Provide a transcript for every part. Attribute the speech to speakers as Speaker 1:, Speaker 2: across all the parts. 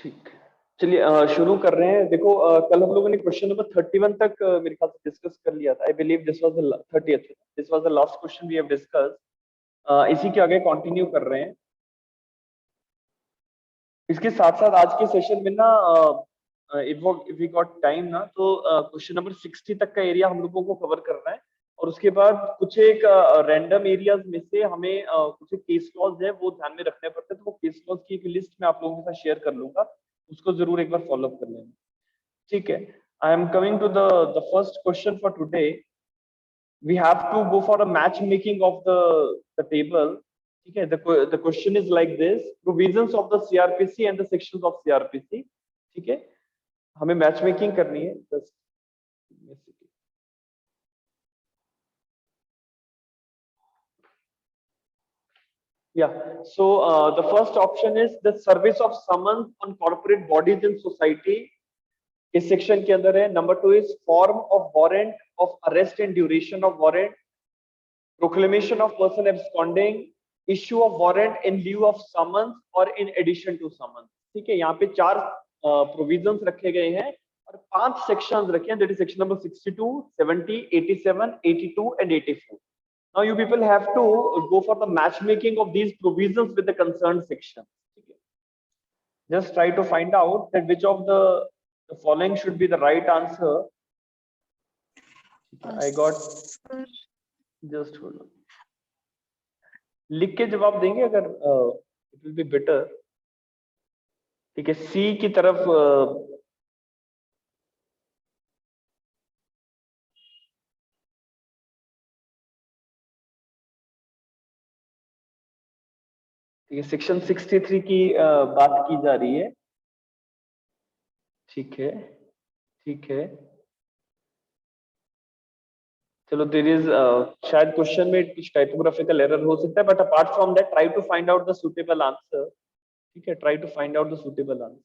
Speaker 1: ठीक है, चलिए शुरू कर रहे हैं। देखो कल हम लोगों ने क्वेश्चन नंबर 31 तक मेरे ख्याल से डिस्कस कर लिया था। I believe this was the 30th, this was the last question we have discuss. इसी के आगे कंटिन्यू कर रहे हैं। इसके साथ साथ आज के सेशन में ना इफ वी गॉट टाइम ना, तो क्वेश्चन नंबर 60 तक का एरिया हम लोगों को कवर करना है। और उसके बाद कुछ एक रैंडम एरियाज में से हमें कुछ केस लॉज है वो ध्यान में रखने पड़ते हैं। तो वो केस लॉज की एक लिस्ट मैं आप लोगों के साथ शेयर कर लूंगा, उसको जरूर एक बार फॉलो कर लेना। ठीक है, I am coming to the first question for today. We have to go for a match making of the table. ठीक है, the question is like this, provisions of the CRPC and the sections of CRPC. ठीक है, हमें match making करनी है। Just yeah, so the first option is the service of summons on corporate bodies in society। इस section के अंदर है। Number 2 is form of warrant of arrest and duration of warrant, proclamation of person absconding, issue of warrant in lieu of summons और in addition to summons. ठीक है, यहाँ पे 4 provisions रखे गए हैं और 5 सेक्शंस रखे हैं। That is section number 62, 70, 87, 82 and 84। Now you people have to go for the matchmaking of these provisions with the concerned section. Okay. Just try to find out that which of the following should be the right answer. I got just hold on. लिख के जवाब देंगे अगर it will be better. ठीक है, सी की तरफ ठीक है, सेक्शन 63 की बात की जा रही है। ठीक है, ठीक है, चलो देयर इज शायद क्वेश्चन में कुछ टाइपोग्राफिकल एरर हो सकता है, but apart from that try to find out the suitable answer. ठीक है, try to find out the suitable answer.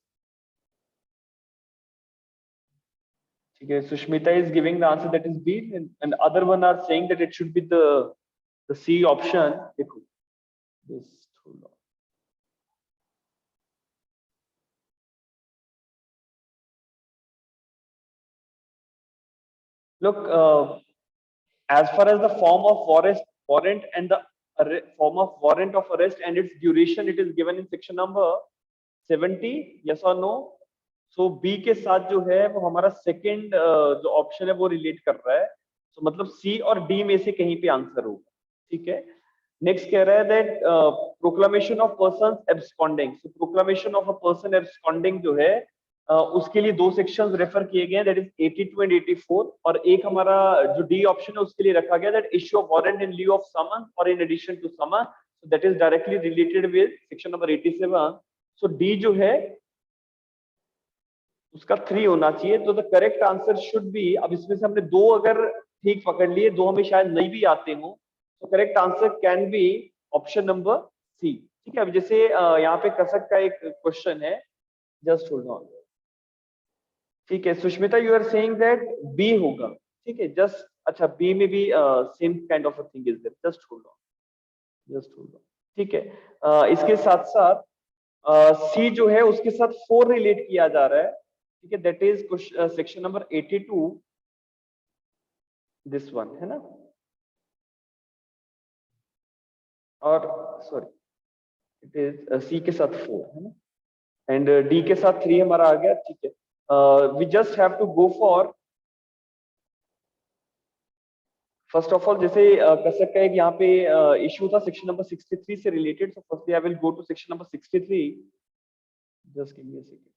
Speaker 1: ठीक है, Sushmita is giving the answer that is B and other one are saying that it should be the C option. देखो this look as far as the form of warrant and the form of warrant of arrest and its duration, it is given in section number 70, yes or no? So B के साथ जो है वो हमारा second जो option है वो relate कर रहा है। तो मतलब C और D में से कहीं पे आंसर होगा। ठीक है, नेक्स्ट कह रहा है that proclamation of person absconding. So proclamation of a person absconding जो है उसके लिए 2 सेक्शंस रेफर किए गए हैं, दैट इज 82 एंड 84। और एक हमारा जो डी ऑप्शन है उसके लिए रखा गया that issue of warrant in lieu of summon और in addition to summon. So that is directly related with section number 87। So D जो है उसका 3 होना चाहिए। तो the correct answer should be, अब इसमें से हमने 2 अगर ठीक पकड़ लिए, 2 हमें शायद नहीं भी आते हो, तो correct answer can be option number C. ठीक है, अब जैसे यहाँ पे कसक का एक क्वेश्चन है, जस्ट होल्ड ऑन। ठीक है, Sushmita you are saying that B होगा। ठीक है, जस्ट अच्छा बी में भी same kind of a thing is there, just hold on, just hold on. ठीक है, इसके साथ साथ सी जो है उसके साथ 4 रिलेट किया जा रहा है। ठीक है, that is section number 82, this one है ना, और सॉरी इट इज सी के साथ 4 है ना, एंड डी के साथ 3 हमारा आ गया। ठीक है, we just have to go for first of all, जैसे कर सकते हैं कि यहाँ पे इशू था सेक्शन नंबर 63 से related. So firstly I will go to section number 63। Just give me a second.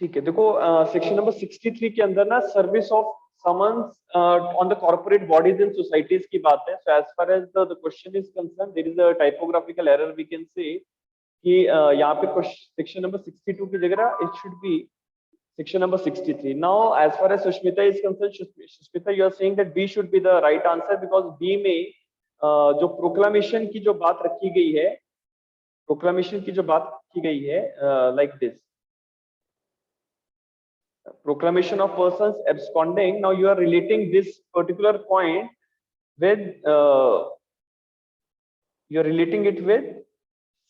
Speaker 1: ठीक है, देखो सेक्शन नंबर 63 के अंदर ना service of summons on the corporate bodies and societies की बात है। So as far as the question is concern, there is a typographical error we can say कि यहाँ पे सेक्शन नंबर 62 की जगह it should be section number 63। now as far as Sushmita is concerned, Sushmita you are saying that B should be the right answer because B में जो proclamation की जो बात रखी गई है, प्रोक्लामेशन की जो बात की गई है like this. proclamation of persons absconding. Now you are relating this particular point with you are relating it with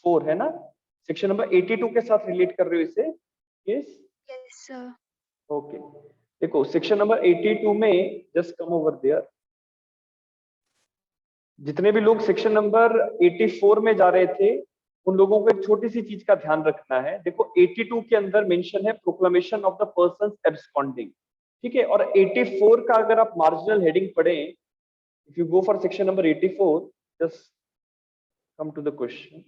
Speaker 1: 4 है ना, सेक्शन नंबर 82 के साथ रिलेट कर रहे हो इसे. Yes
Speaker 2: sir.
Speaker 1: ओके, देखो सेक्शन नंबर 82 में जस्ट कम ओवर देयर. जितने भी लोग सेक्शन नंबर 84 में जा रहे थे उन लोगों को एक छोटी सी चीज का ध्यान रखना है. देखो 82 के अंदर मेंशन है proclamation of the persons absconding, ठीक है. और 84 का अगर आप मार्जिनल हेडिंग पढ़ें, if you go for section number 84, just come to the question,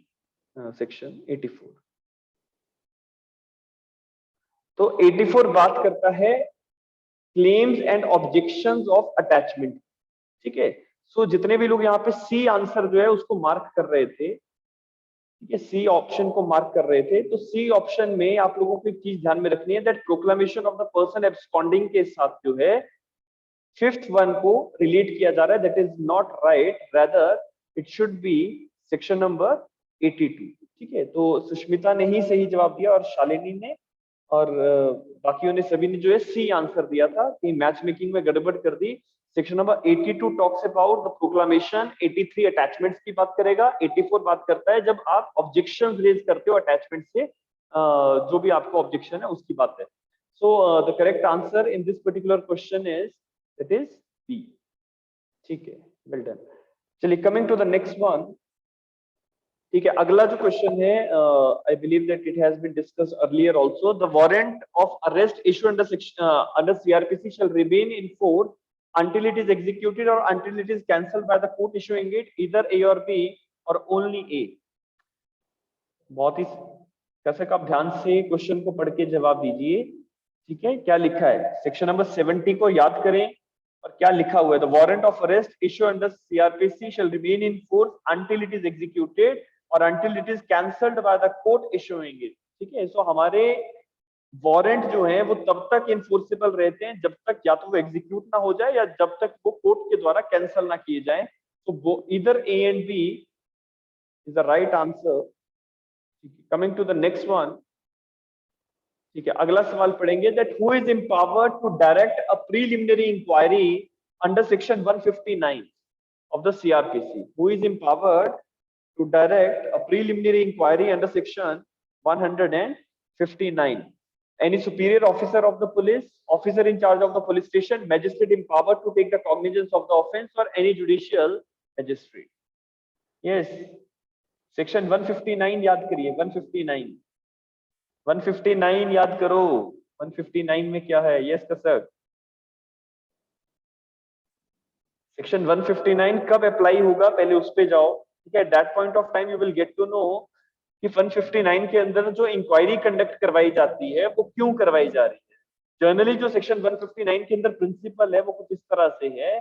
Speaker 1: section 84. तो 84 बात करता है claims and objections of attachment, ठीक है. सो जितने भी लोग यहाँ पे सी आंसर जो है उसको मार्क कर रहे थे, ठीक है, सी ऑप्शन को मार्क कर रहे थे, तो सी ऑप्शन में आप लोगों को एक चीज ध्यान में रखनी है that proclamation of the person absconding के साथ जो है फिफ्थ वन को रिलेट किया जा रहा है. That is not right, rather it should be section number 82, ठीक है. तो सुष्मिता ने ही सही जवाब दिया और शालिनी ने और बाकियों ने सभी ने जो है सी आंसर दिया था कि मैच मेकिंग में गड़बड़ कर दी. Section number 82 talks about the proclamation, 83 attachments की बात करेगा, 84 बात करता है जब आप ऑब्जेक्शंस रेज करते हो अटैचमेंट से, जो भी आपको ऑब्जेक्शन है उसकी बात है. So the correct answer in this particular question is that is B, ठीक है. Well done. चलिए coming to the next one, ठीक है. अगला जो क्वेश्चन है, I believe that it has been discussed earlier also. The warrant of arrest issue under section under CrPC shall remain in force until it is executed or until it is cancelled by the court issuing it, either A or B or only A. बहुत ही कैसे आप ध्यान से question को पढ़ के जवाब दीजिए, ठीक है. क्या लिखा है सेक्शन नंबर 70 को याद करें और क्या लिखा हुआ है. The warrant of arrest issue under CrPC shall remain in force until it is executed or until it is cancelled by the court issuing it, ठीक है. सो हमारे वारंट जो है वो तब तक इनफोर्सेबल रहते हैं जब तक या तो वो एग्जीक्यूट ना हो जाए या जब तक वो कोर्ट के द्वारा कैंसिल ना किए जाए. तो इधर A and B is the right answer. Coming to the next one, ठीक है. अगला सवाल पढ़ेंगे that who is empowered to direct a preliminary inquiry under section 159 of the CrPC. Who is empowered to direct a preliminary inquiry under section 159. Any superior officer of the police, officer in charge of the police station, magistrate empowered to take the cognizance of the offence, or any judicial magistrate. Yes, section 159 याद करिए. 159 याद करो. 159 में क्या है? Yes sir. Section 159 कब apply होगा पहले उस पे जाओ, ठीक है. That point of time you will get to know कि 159 के अंदर जो इंक्वायरी कंडक्ट करवाई जाती है वो क्यों करवाई जा रही है. जनरली जो सेक्शन 159 के अंदर प्रिंसिपल है वो कुछ इस तरह से है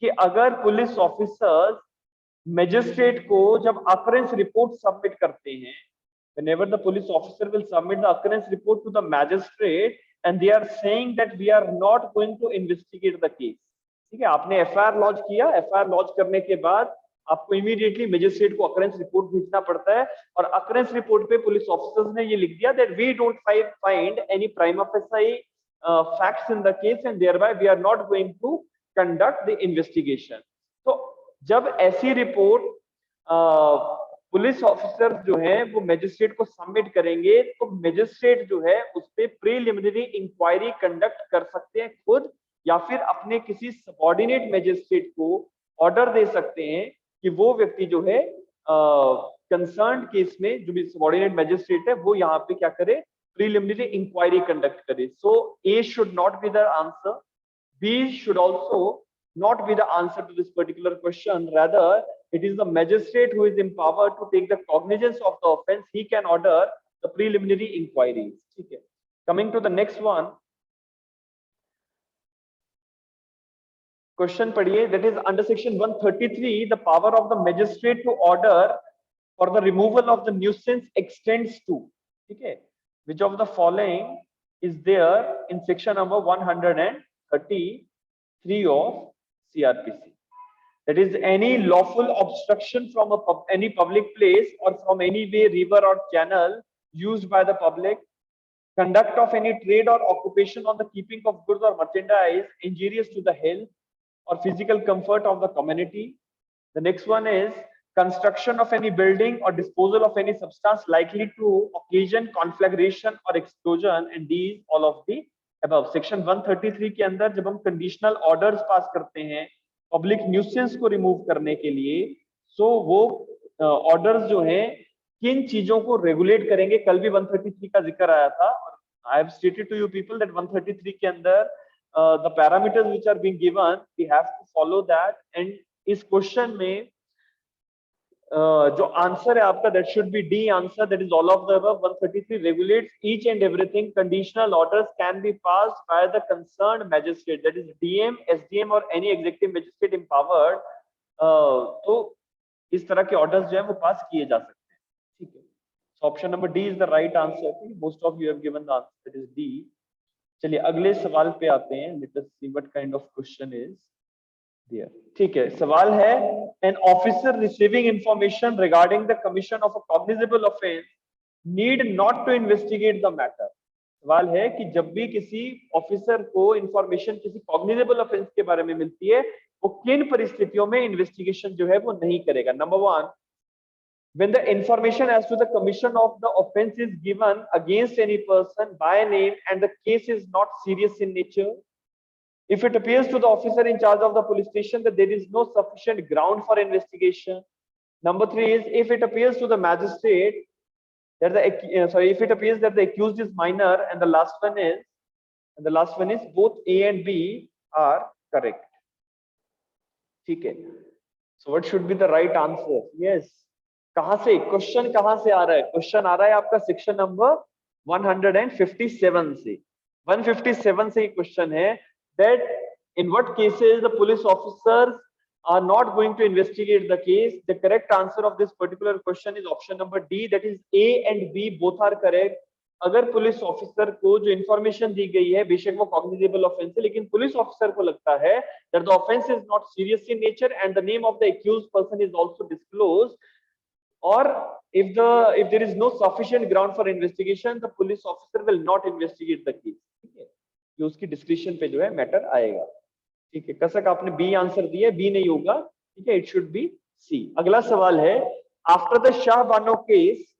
Speaker 1: कि अगर पुलिस ऑफिसर्स मैजिस्ट्रेट को जब अकरेंस रिपोर्ट सबमिट करते हैं, whenever the police officer will submit the occurrence report to the magistrate and they are saying that we are not going to investigate the case, ठीक है. आपने FIR launch किया, FIR launch करने के बाद आपको इमीडिएटली मजिस्ट्रेट को occurrence report भेजना पड़ता है और अकरेंस रिपोर्ट पे पुलिस ऑफिसर्स ने ये लिख दिया that we don't find any prima facie facts in the case and thereby we are not going to conduct the investigation. तो जब ऐसी रिपोर्ट पुलिस ऑफिसर जो है वो मजिस्ट्रेट को सबमिट करेंगे तो मजिस्ट्रेट जो है उस पे प्रीलिमिनरी इंक्वायरी कंडक्ट कर सकते हैं खुद, या फिर अपने किसी सबऑर्डिनेट मजिस्ट्रेट को ऑर्डर दे सकते हैं कि वो व्यक्ति जो है कंसर्न केस में जो भी सबऑर्डिनेट मैजिस्ट्रेट है वो यहाँ पे क्या करे, प्रीलिमिनरी इंक्वायरी कंडक्ट करे. So A should not be the answer, B should also not be the answer to this particular question. Rather, it is the magistrate who is empowered to take the cognizance of the offense. He can order the preliminary inquiries. Okay. Coming to the next one, question padhiye, that is under section 133, the power of the magistrate to order for the removal of the nuisance extends to, okay, which of the following is there in section number 133 of CRPC. That is any lawful obstruction from any public place or from any way, river or channel used by the public conduct of any trade or occupation on the keeping of goods or merchandise injurious to the health or physical comfort of the community. The next one is construction of any building or disposal of any substance likely to occasion conflagration or explosion, and these all of the above. Section 133 के अंदर जब हम conditional orders pass करते हैं public nuisance को remove करने के लिए, सो वो ऑर्डर्स जो हैं किन चीजों को रेगुलेट करेंगे, कल भी 133 का जिक्र आया था। I have stated to you people that 133 के अंदर the parameters which are being given we have to follow that, and इस क्वेश्चन में जो आंसर है आपका that should be D answer, that is all of the above. 133 regulates each and everything. Conditional orders can be passed by the concerned magistrate, that is DM, SDM or any executive magistrate empowered. तो इस तरह के orders जो है वो पास किए जा सकते हैं, ठीक है। So option number D is the right answer. Most of you have given the answer, that is D. चलिए अगले सवाल पे आते हैं। Let us see what kind of question is there. ठीक है, सवाल है an officer receiving information regarding the commission of a cognizable offence need not to investigate the matter. सवाल है कि जब भी किसी ऑफिसर को इंफॉर्मेशन किसी कॉग्निजेबल ऑफेंस के बारे में मिलती है वो किन परिस्थितियों में इन्वेस्टिगेशन जो है वो नहीं करेगा। Number one, when the information as to the commission of the offense is given against any person by name and the case is not serious in nature. If it appears to the officer in charge of the police station that there is no sufficient ground for investigation. Number three is if it appears to the magistrate that if it appears that the accused is minor, and the last one is both A and B are correct. ठीक है, so what should be the right answer? Yes. कहां से question कहां से आ रहा है? Question आ रहा है आपका सेक्शन नंबर 157 से। 157 से क्वेश्चन है that in what cases the police officers are not going to investigate the case. The correct answer of this particular question is option number D, that is A and B both are correct. अगर police officer को जो information दी गई है बेशक वो cognizable offence है, लेकिन police officer को लगता है that the offense is not serious in nature and the name of the accused person is also disclosed, or if there is no sufficient ground for investigation, the police officer will not investigate the case. ठीक है, ये उसकी description पे जो है matter आएगा। ठीक है, कसक आपने बी आंसर दिया, बी नहीं होगा, ठीक है, इट शुड बी सी। अगला सवाल है after the Shah Bano case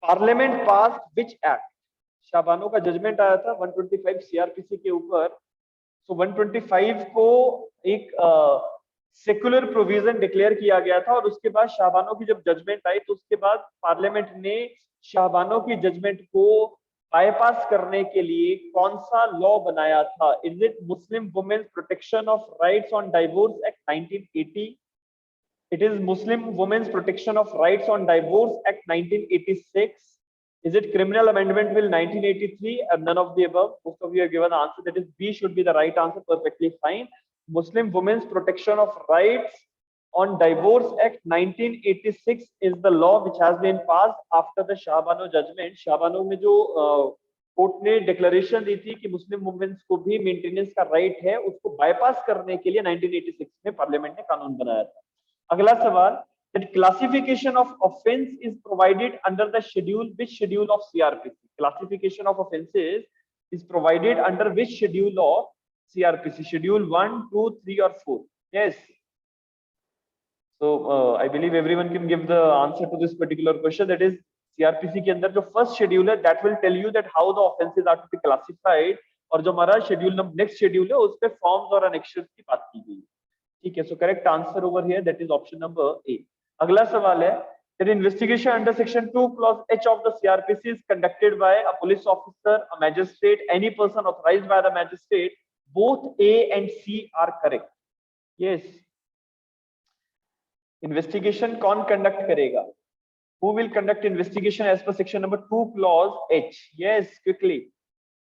Speaker 1: parliament pass which act. Shah Bano का जजमेंट आया था 125 सीआरपीसी के ऊपर। सो 125 को एक सेकुलर प्रोविजन डिक्लेयर किया गया था, और उसके बाद शाहबानो की जब जजमेंट आई तो उसके बाद पार्लियामेंट ने शाहबानो की जजमेंट को बाईपास करने के लिए कौन सा लॉ बनाया था? Is it Muslim women's protection of rights on divorce act 1980? It is Muslim women's protection of rights on divorce act 1986? Is it criminal amendment bill 1983? None of the above. Most of you have given the answer, that is B should be the right answer. Perfectly fine. Muslim Women's Protection of Rights on Divorce Act 1986 is the law which has been passed after the Shahbano judgment. Shahbano में जो court ने declaration दी थी कि मुस्लिम women's को भी maintenance का right है, उसको बाईपास करने के लिए 1986 में पार्लियामेंट ने कानून बनाया था। अगला सवाल, that classification of offense is provided under the schedule, which schedule of CRPC? Classification of offenses is provided under which schedule of CRPC? Schedule 1, 2, 3 or 4? Yes. So I believe everyone can give the answer to this particular question. That is CRPC के अंदर जो first schedule है that will tell you that how the offenses are to be classified, और जो हमारा schedule next schedule है उस पे forms और annexures की बात की गई है। ठीक है, so correct answer over here that is option number A. अगला सवाल है that investigation under section 2 clause H of the CRPC is conducted by a police officer, a magistrate, any person authorized by the magistrate. Both A and C are correct. Yes. Investigation कौन conduct करेगा? Who will conduct investigation as per section number 2 clause H? Yes, quickly.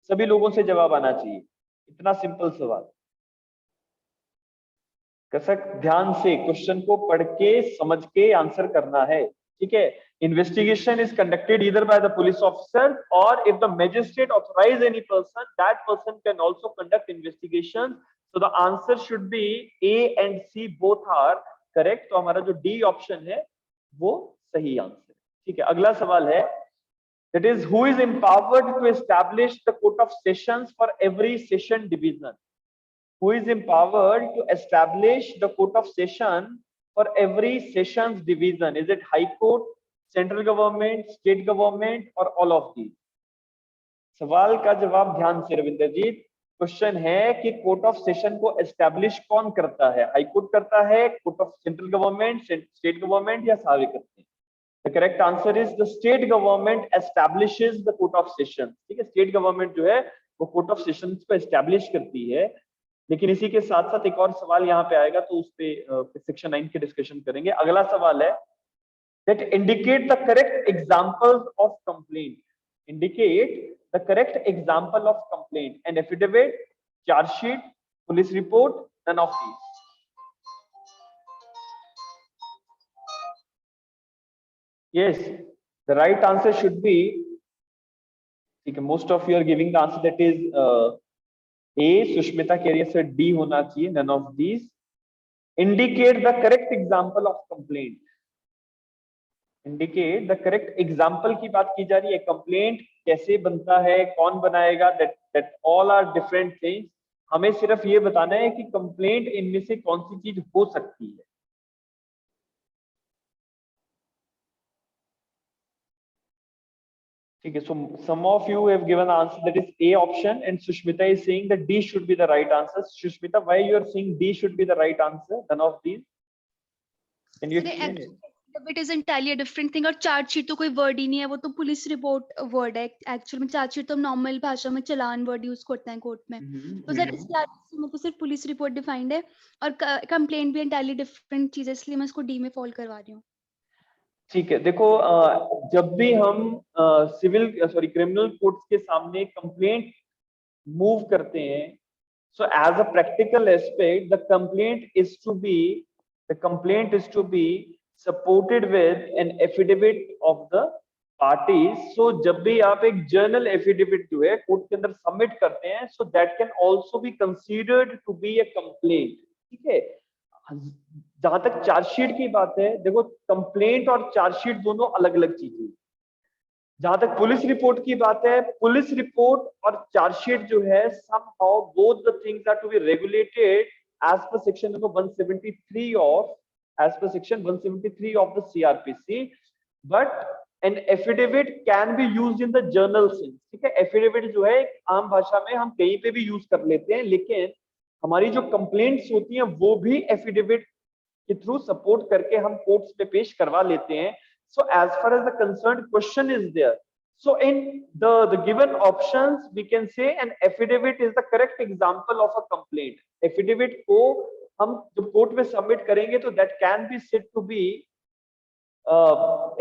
Speaker 1: सभी लोगों से जवाब आना चाहिए, इतना simple सवाल। कसक ध्यान से क्वेश्चन को पढ़ के समझ के आंसर करना है, ठीक है। Investigation is conducted either by the police officer, और if the magistrate authorise any person, that person can also conduct investigation. So the answer should be A and C both are correct. तो हमारा जो D option है वो सही answer है, ठीक है। अगला सवाल है That is, who is empowered to establish the court of sessions for every session division? Who is empowered to establish the court of session for every sessions division? Is it High Court, central government, state government, or all of these? सवाल का जवाब ध्यान से रविंद्र जी। Question है कि court of session को establish कौन करता है? हाई कोर्ट करता है, court of central government, state government, या सारे करते हैं? The correct answer is the state government establishes the court of session. ठीक है, स्टेट गवर्नमेंट जो है वो कोर्ट ऑफ सेशंस को एस्टैब्लिश करती है। लेकिन इसी के साथ साथ एक और सवाल यहाँ पे आएगा, तो उस पे सेक्शन 9 की डिस्कशन करेंगे। अगला सवाल है that indicate the correct examples of complaint. Indicate the correct example of complaint. An affidavit, charge sheet, police report, none of these. Yes, the right answer should be, most of you are giving the answer that is A. Sushmita कह रही है sir D होना चाहिए, none of these. Indicate the correct example of complaint. Indicate the correct example की बात की जा रही है। complaint कैसे बनता है, कौन बनाएगा, that all are different things. हमें सिर्फ ये बताना है कि complaint इनमें से कौन सी चीज हो सकती है। ठीक है, so some of you have given answer that is A option, and Sushmita is saying that D should be the right answer. Sushmita, why you are saying D should be the right answer, none of these? Can you explain it?
Speaker 2: It is entirely a different thing. और charge sheet तो कोई word ही नहीं है, वो तो police report word है। Actual में charge sheet तो नॉर्मल भाषा में चालान वर्ड यूज करते हैं कोर्ट में। तो सर इसमें तो सिर्फ पुलिस रिपोर्ट डिफाइंड है, और कंप्लेंट भी एंटायरली डिफरेंट चीज है, इसलिए मैं इसको डी में फॉल करवा रही हूँ।
Speaker 1: ठीक है, देखो जब भी हम क्रिमिनल कोर्ट्स के सामने कंप्लेंट मूव करते हैं, so as a practical aspect the complaint is to be supported with an affidavit of the parties. So जब भी आप एक जर्नल एफिडेविट जो है कोर्ट के अंदर सबमिट करते हैं, so that can also be considered to be a complaint. ठीक है, जहां तक चार्जशीट की बात है, देखो कंप्लेंट और चार्जशीट दोनों अलग अलग चीजें। जहां तक पुलिस रिपोर्ट की बात है, पुलिस रिपोर्ट और चार्जशीट जो है somehow both the things are to be regulated as per section number 173 of the CRPC, but an affidavit can be used in the journal sense। ठीक है, एफिडेविट जो है आम भाषा में हम कहीं पे भी यूज कर लेते हैं, लेकिन हमारी जो कंप्लेंट्स होती हैं वो भी एफिडेविट के थ्रू सपोर्ट करके हम कोर्ट्स में पेश करवा लेते हैं। So as far as the concerned question is there, so in the given options we can say an affidavit is the correct example of a complaint। affidavit को हम जब कोर्ट में सबमिट करेंगे तो that can be said to be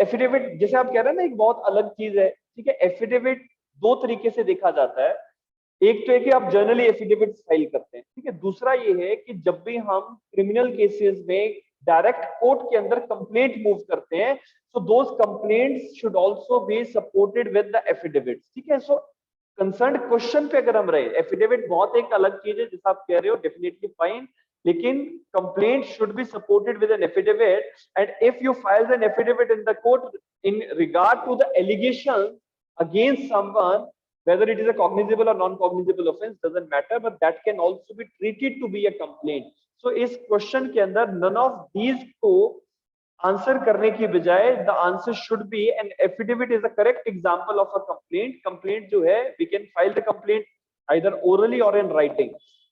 Speaker 1: affidavit। जैसे आप कह रहे हैं ना, एक बहुत अलग चीज है। ठीक है, affidavit दो तरीके से देखा जाता है। एक तो है कि आप जर्नली एफिडेविट फाइल करते हैं, ठीक है। दूसरा ये है कि जब भी हम क्रिमिनल केसेस में डायरेक्ट कोर्ट के अंदर कंप्लेंट मूव करते हैं, so those complaints should also be supported with the affidavit. ठीक है, सो कंसर्न क्वेश्चन पे अगर हम रहे, एफिडेविट बहुत एक अलग चीज है, जैसा आप कह रहे हो, डेफिनेटली फाइन, लेकिन complaint should be supported with an affidavit. And if you file an affidavit in the court in regard to the allegation against someone, whether it is a cognizable or non-cognizable offense doesn't matter, but that can also be treated to be a complaint। so इस question के अंदर none of these को answer करने की बजाय the answer should be an affidavit is the correct example of a complaint। complaint जो है we can file the complaint either orally or in writing,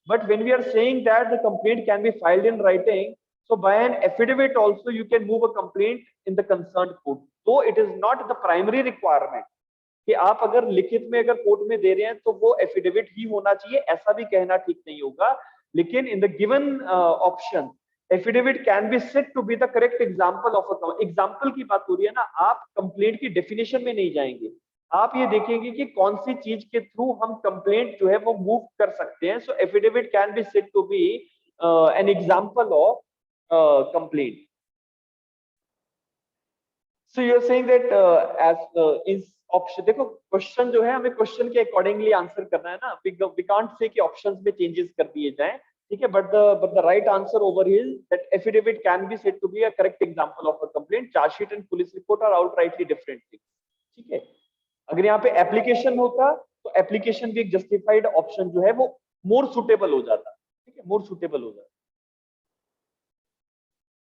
Speaker 1: but when we are saying that the complaint can be filed in writing, so by an affidavit also you can move a complaint in the concerned court, though it is not the primary requirement कि आप अगर लिखित में अगर court में दे रहे हैं तो वो एफिडेविट ही होना चाहिए, ऐसा भी कहना ठीक नहीं होगा। लेकिन in the given option affidavit can be said to be the correct example of a example की बात हो रही है ना, आप कंप्लेंट की डेफिनेशन में नहीं जाएंगे, आप ये देखेंगे कि कौन सी चीज के थ्रू हम कंप्लेंट जो है वो मूव कर सकते हैं। So affidavit can be said to be an example of complaint. So you are saying that as is option, देखो क्वेश्चन जो है हमें क्वेश्चन के अकॉर्डिंगली आंसर करना है ना, वी कांट से कि ऑप्शंस में चेंजेस कर दिए जाएं। ठीक है, but the right answer over here that affidavit can be said to be a correct example of a complaint. Chargesheet and police report are outrightly different things. ठीक है, अगर यहाँ पे एप्लीकेशन होता तो एप्लीकेशन भी एक जस्टिफाइड ऑप्शन जो है वो मोर सुटेबल हो जाता, ठीक है, मोर सुटेबल हो जाता।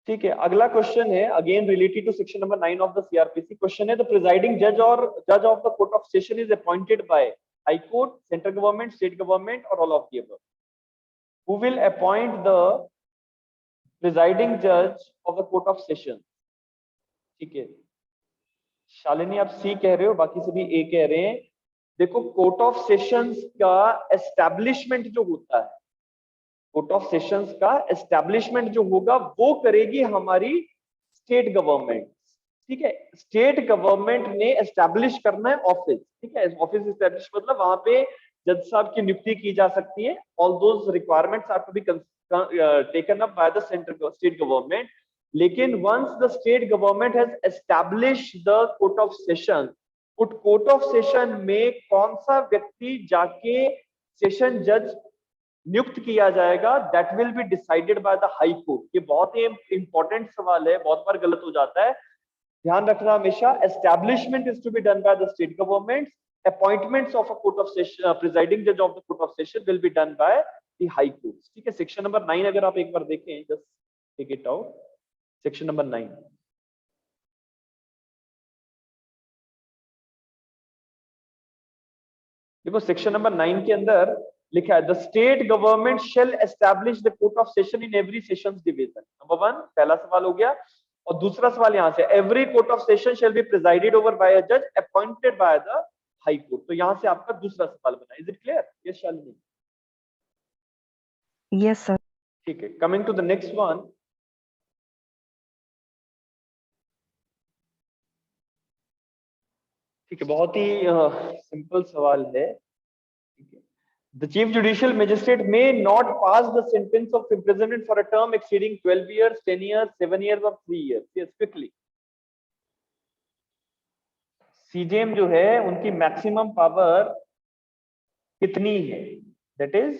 Speaker 1: ठीक है, अगला क्वेश्चन है again related to section number 9 of the CrPC. Question है द प्रिजाइडिंग जज और जज of the court of session is appointed by high court, central government, state government और all of the above. Who will appoint the presiding जज of the court of session? ठीक है, शालिनी आप सी कह रहे हो, बाकी सभी ए कह रहे हैं। देखो, कोर्ट ऑफ सेशंस का एस्टैब्लिशमेंट जो होता है, कोर्ट ऑफ सेशंस का एस्टैब्लिशमेंट जो होगा वो करेगी हमारी स्टेट गवर्नमेंट। ठीक है, स्टेट गवर्नमेंट ने एस्टैब्लिश करना है ऑफिस। ठीक है, ऑफिस एस्टैब्लिश मतलब वहां पे जज साहब की नियुक्ति की जा सकती है। All those requirements are to be taken up by the central state government. लेकिन once the state government has establish the court of session, उस कोर्ट ऑफ सेशन में कौन सा व्यक्ति जाके सेशन जज नियुक्त किया जाएगा, that will be decided by the high court. ये बहुत ही इंपॉर्टेंट सवाल है, बहुत बार गलत हो जाता है, ध्यान रखना हमेशा। Establishment is to be done by the state government, appointments of a court of session, presiding जज of the court of session will be done by the high court. ठीक है, सेक्शन नंबर 9 अगर आप एक बार देखें, just take it out, section number 9। देखो, section number 9 के अंदर लिखा है the state government shall establish the court of session in every sessions division. Number 1 पहला सवाल हो गया। और दूसरा सवाल यहां से, every court of session shall be presided over by a जज appointed by the high court. तो यहां से आपका दूसरा सवाल बना। Is it clear? Yes Shalini?
Speaker 3: Yes, sir.
Speaker 1: ठीक है, coming to the next one. ठीक है, बहुत ही सिंपल सवाल है। The chief judicial magistrate may not pass the sentence of imprisonment for a term exceeding 12 years, 10 years, 7 years or 3 years. Yes, quickly. CJM जो है उनकी मैक्सिमम पावर कितनी है? That is,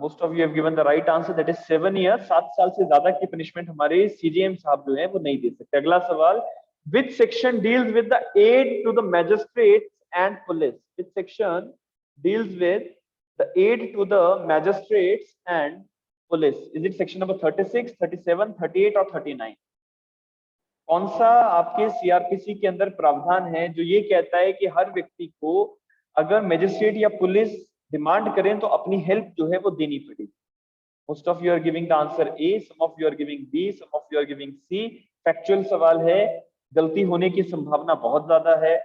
Speaker 1: most of you have given the right answer. That is 7 years. 7 साल से ज्यादा की punishment हमारे CJM साहब जो है वो नहीं दे सकते। अगला सवाल, which section deals with the aid to the magistrates and police? Which section deals with the aid to the magistrates and police? Is it section number 36, 37, 38 or 39? कौन सा आपके सीआरपीसी के अंदर प्रावधान है जो ये कहता है कि हर व्यक्ति को अगर मजिस्ट्रेट या पुलिस डिमांड करें तो अपनी हेल्प जो है वो देनी पड़ेगी? Most of you are giving the answer A, some of you are giving B, some of you are giving C. Factual सवाल है, गलती होने की संभावना बहुत ज्यादा है,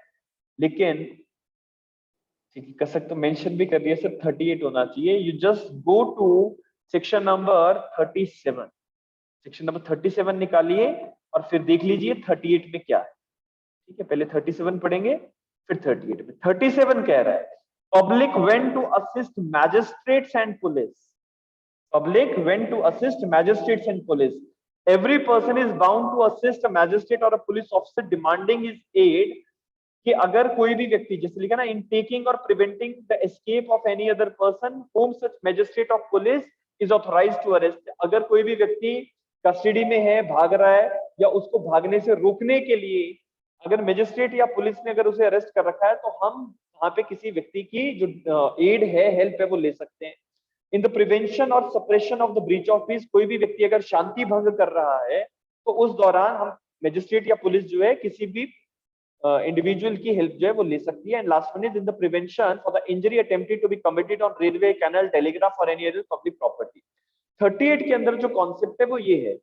Speaker 1: लेकिन कर सकते मेंशन भी कर दिया सर 38 होना चाहिए। You just go to section number 37, section number 37 निकालिए और फिर देख लीजिए 38 में क्या है। ठीक है, पहले 37 पढ़ेंगे फिर 38 में। 37 कह रहा है public went to assist magistrates and police. Public went to assist magistrates and police. Every person is bound to assist a magistrate और a police officer demanding his aid, कि अगर कोई भी व्यक्ति, जैसे लिखा ना, इन टेकिंग और preventing the escape of any other person home such magistrate of police is authorised to arrest. अगर कोई भी व्यक्ति कस्टडी में है, भाग रहा है, या उसको भागने से रोकने के लिए अगर मजिस्ट्रेट या पुलिस ने अगर उसे अरेस्ट कर रखा है, तो हम वहां पे किसी व्यक्ति की जो एड है, हेल्प है, वो ले सकते हैं। इन द प्रिवेंशन और suppression of the breach of peace, कोई भी व्यक्ति अगर शांति भंग कर रहा है तो उस दौरान हम मजिस्ट्रेट या पुलिस जो है किसी भी इंडिविजुअल की हेल्प जो है वो ले सकती है। And last one is in the prevention for the injury attempted to be committed on railway, canal, telegraph और एनी अदर पब्लिक प्रॉपर्टी। 38 के अंदर जो कॉन्सेप्ट है वो ये है,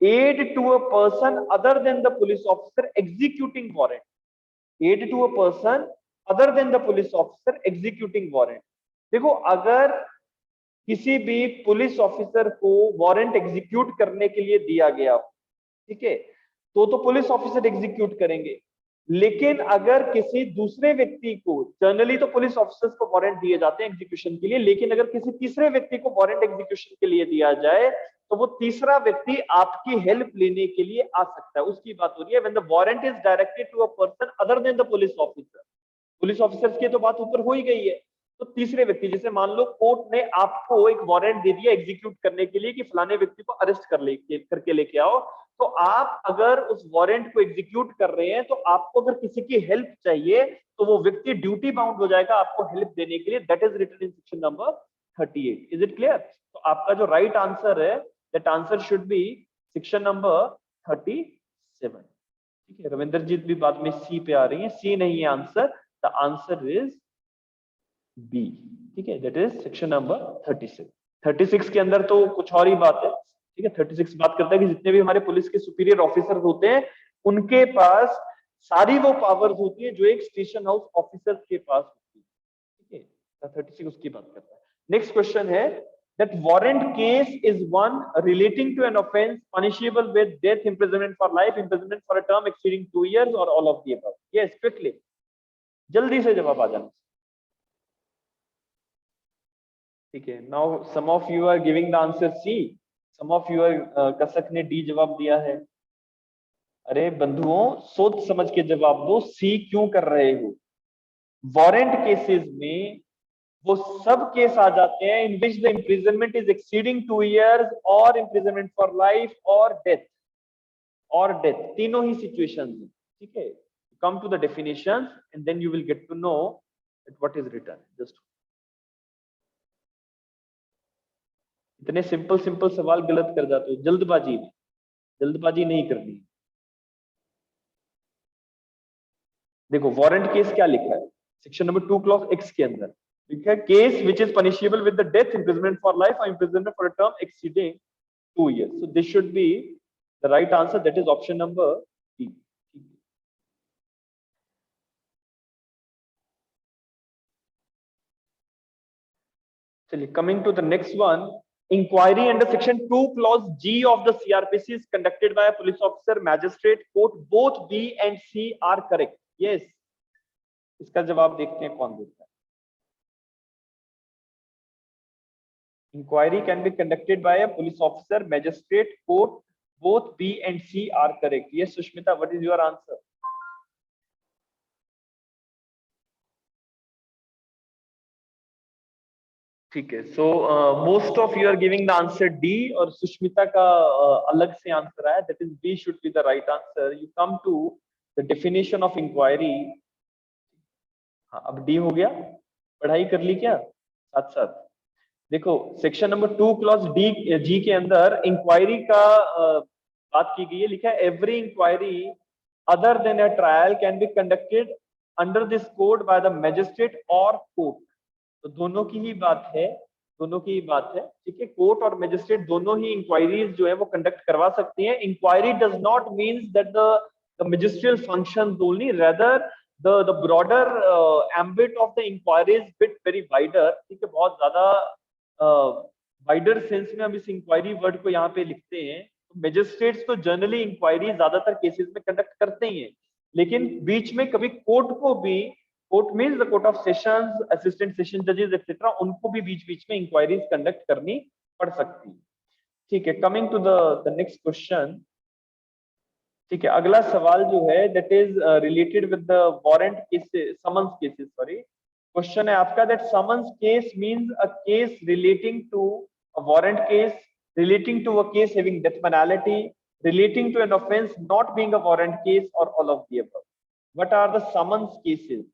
Speaker 1: aid to a person other than the police officer executing warrant. Aid to a person other than the police officer executing warrant. देखो, अगर किसी भी पुलिस ऑफिसर को वारंट एग्जीक्यूट करने के लिए दिया गया हो, ठीक है, तो पुलिस ऑफिसर एग्जीक्यूट करेंगे। लेकिन अगर किसी दूसरे व्यक्ति को, जनरली तो पुलिस ऑफिसर्स को वारंट दिए जाते हैं एग्जीक्यूशन के लिए, लेकिन अगर किसी तीसरे व्यक्ति को वारंट एग्जीक्यूशन के लिए दिया जाए तो वो तीसरा व्यक्ति आपकी हेल्प लेने के लिए आ सकता है। उसकी बात हो रही है when the warrant is directed to a person other than the police officer. Police officers की तो बात ऊपर हो ही गई है, तो तीसरे व्यक्ति, जैसे मान लो कोर्ट ने आपको एक वारंट दे दिया एग्जीक्यूट करने के लिए कि फलाने व्यक्ति को अरेस्ट करके लेके आओ, तो आप अगर उस वारंट को एग्जीक्यूट कर रहे हैं तो आपको अगर किसी की हेल्प चाहिए तो वो व्यक्ति ड्यूटी बाउंड हो जाएगा आपको हेल्प देने के लिए। That is written in section number 38। Is it clear? तो आपका जो राइट आंसर है, that answer should be section number 37। ठीक है, रविंद्र जीत भी बाद में सी पे आ रही है, सी नहीं है answer, the answer is B. ठीक है, दैट इज सेक्शन नंबर 36। 36 के अंदर तो कुछ और ही बात है। ठीक है, 36 बात करता है कि जितने भी हमारे पुलिस के सुपीरियर ऑफिसर होते हैं उनके पास सारी वो पावर्स होती है जो एक स्टेशन हाउस ऑफिसर के पास होती है। ठीक है, 36 उसकी बात करता है। नेक्स्ट क्वेश्चन है that warrant case is one relating to an offense punishable with death, imprisonment for life, imprisonment for a term exceeding 2 years, or all of the above. Yes, quickly, जल्दी से जवाब आ जाना। ठीक है, now some of you are giving the answer C, some of you are कसक ने D जवाब दिया है। अरे बंधुओं, सोच समझ के जवाब दो, C क्यों कर रहे हो? वारंट केसेस में वो सब केस आ जाते हैं in which the imprisonment is exceeding 2 years और इम्प्रिजनमेंट फॉर लाइफ और डेथ, तीनों ही सिचुएशंस हैं। ठीक है, come to the definitions and then you will get to know what is written. Just इतने सिंपल सवाल गलत कर जाते हो जल्दबाजी में, जल्दबाजी नहीं करनी। देखो वारंट केस क्या लिखा है सेक्शन नंबर 2 क्लॉज X के अंदर, case which is punishable with the death, imprisonment for life, or imprisonment for a term exceeding 2 years. So this should be the right answer. That is option number D. Coming to the next one, inquiry under section 2 clause G of the CRPC is conducted by a police officer, magistrate, court. Both B and C are correct. Yes. इसका जवाब देखते हैं कौन देता है। Inquiry can be conducted by a police officer, magistrate, court. Both B and C are correct. Yes, Sushmita, what is your answer? ठीक है, so most of you are giving the answer D और सुष्मिता का अलग से answer आया, that is B should be the right answer. You come to the definition of inquiry. हाँ, अब D हो गया, पढ़ाई कर ली क्या साथ साथ? देखो सेक्शन नंबर 2 क्लॉज G के अंदर इंक्वायरी का बात की गई है, लिखा है every inquiry other than a trial can be conducted under this code by the magistrate और कोर्ट। तो दोनों की ही बात है, दोनों की ही बात है। ठीक है, कोर्ट और मैजिस्ट्रेट दोनों ही इंक्वायरीज जो है वो कंडक्ट करवा सकती हैं। Inquiry does not means that the magisterial functions only, rather the broader ambit of the inquiry is bit very wider। ठीक है, बहुत ज्यादा वाइडर सेंस में हम इस इंक्वायरी वर्ड को यहाँ पे लिखते हैं। मैजिस्ट्रेट्स तो जनरली इंक्वायरी ज्यादातर केसेस में कंडक्ट करते ही हैं, लेकिन बीच में कभी कोर्ट को भी, court means the court of sessions, assistant session जजेस एक्सेट्रा, उनको भी बीच बीच में इंक्वायरीज कंडक्ट करनी पड़ सकती है। ठीक है, coming to the next question. ठीक है, अगला सवाल जो है that is related with the warrant cases, summons cases, sorry. Question है आपका that summons case means a case relating to a warrant case, relating to a case having death penalty, relating to an offense not being a warrant case, or all of the above. What are the summons cases?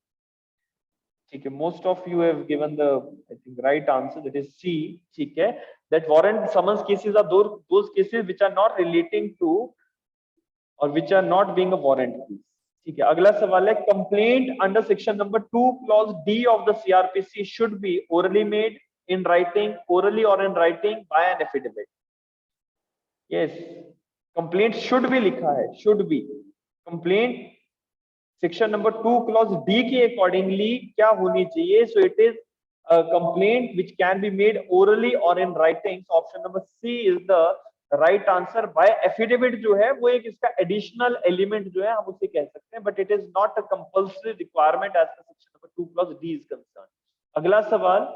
Speaker 1: ठीक है, most of you have given the I think right answer, that is C. ठीक है, that warrant summons cases are those cases which are not relating to or which are not being a warrant case. ठीक है, अगला सवाल है complaint under section number 2 clause D of the CRPC should be orally made, in writing, orally or in writing, by an affidavit. Yes, complaint should भी लिखा है, should भी। Complaint section number 2 clause D के accordingly क्या होनी चाहिए? So it is complaint which can be made orally और in writing. So option number C is the right answer. By affidavit जो है वो एक इसका एडिशनल एलिमेंट जो है हम उसे कह सकते हैं, but it is not a compulsory requirement as per section number 2 clause D is concern. अगला सवाल,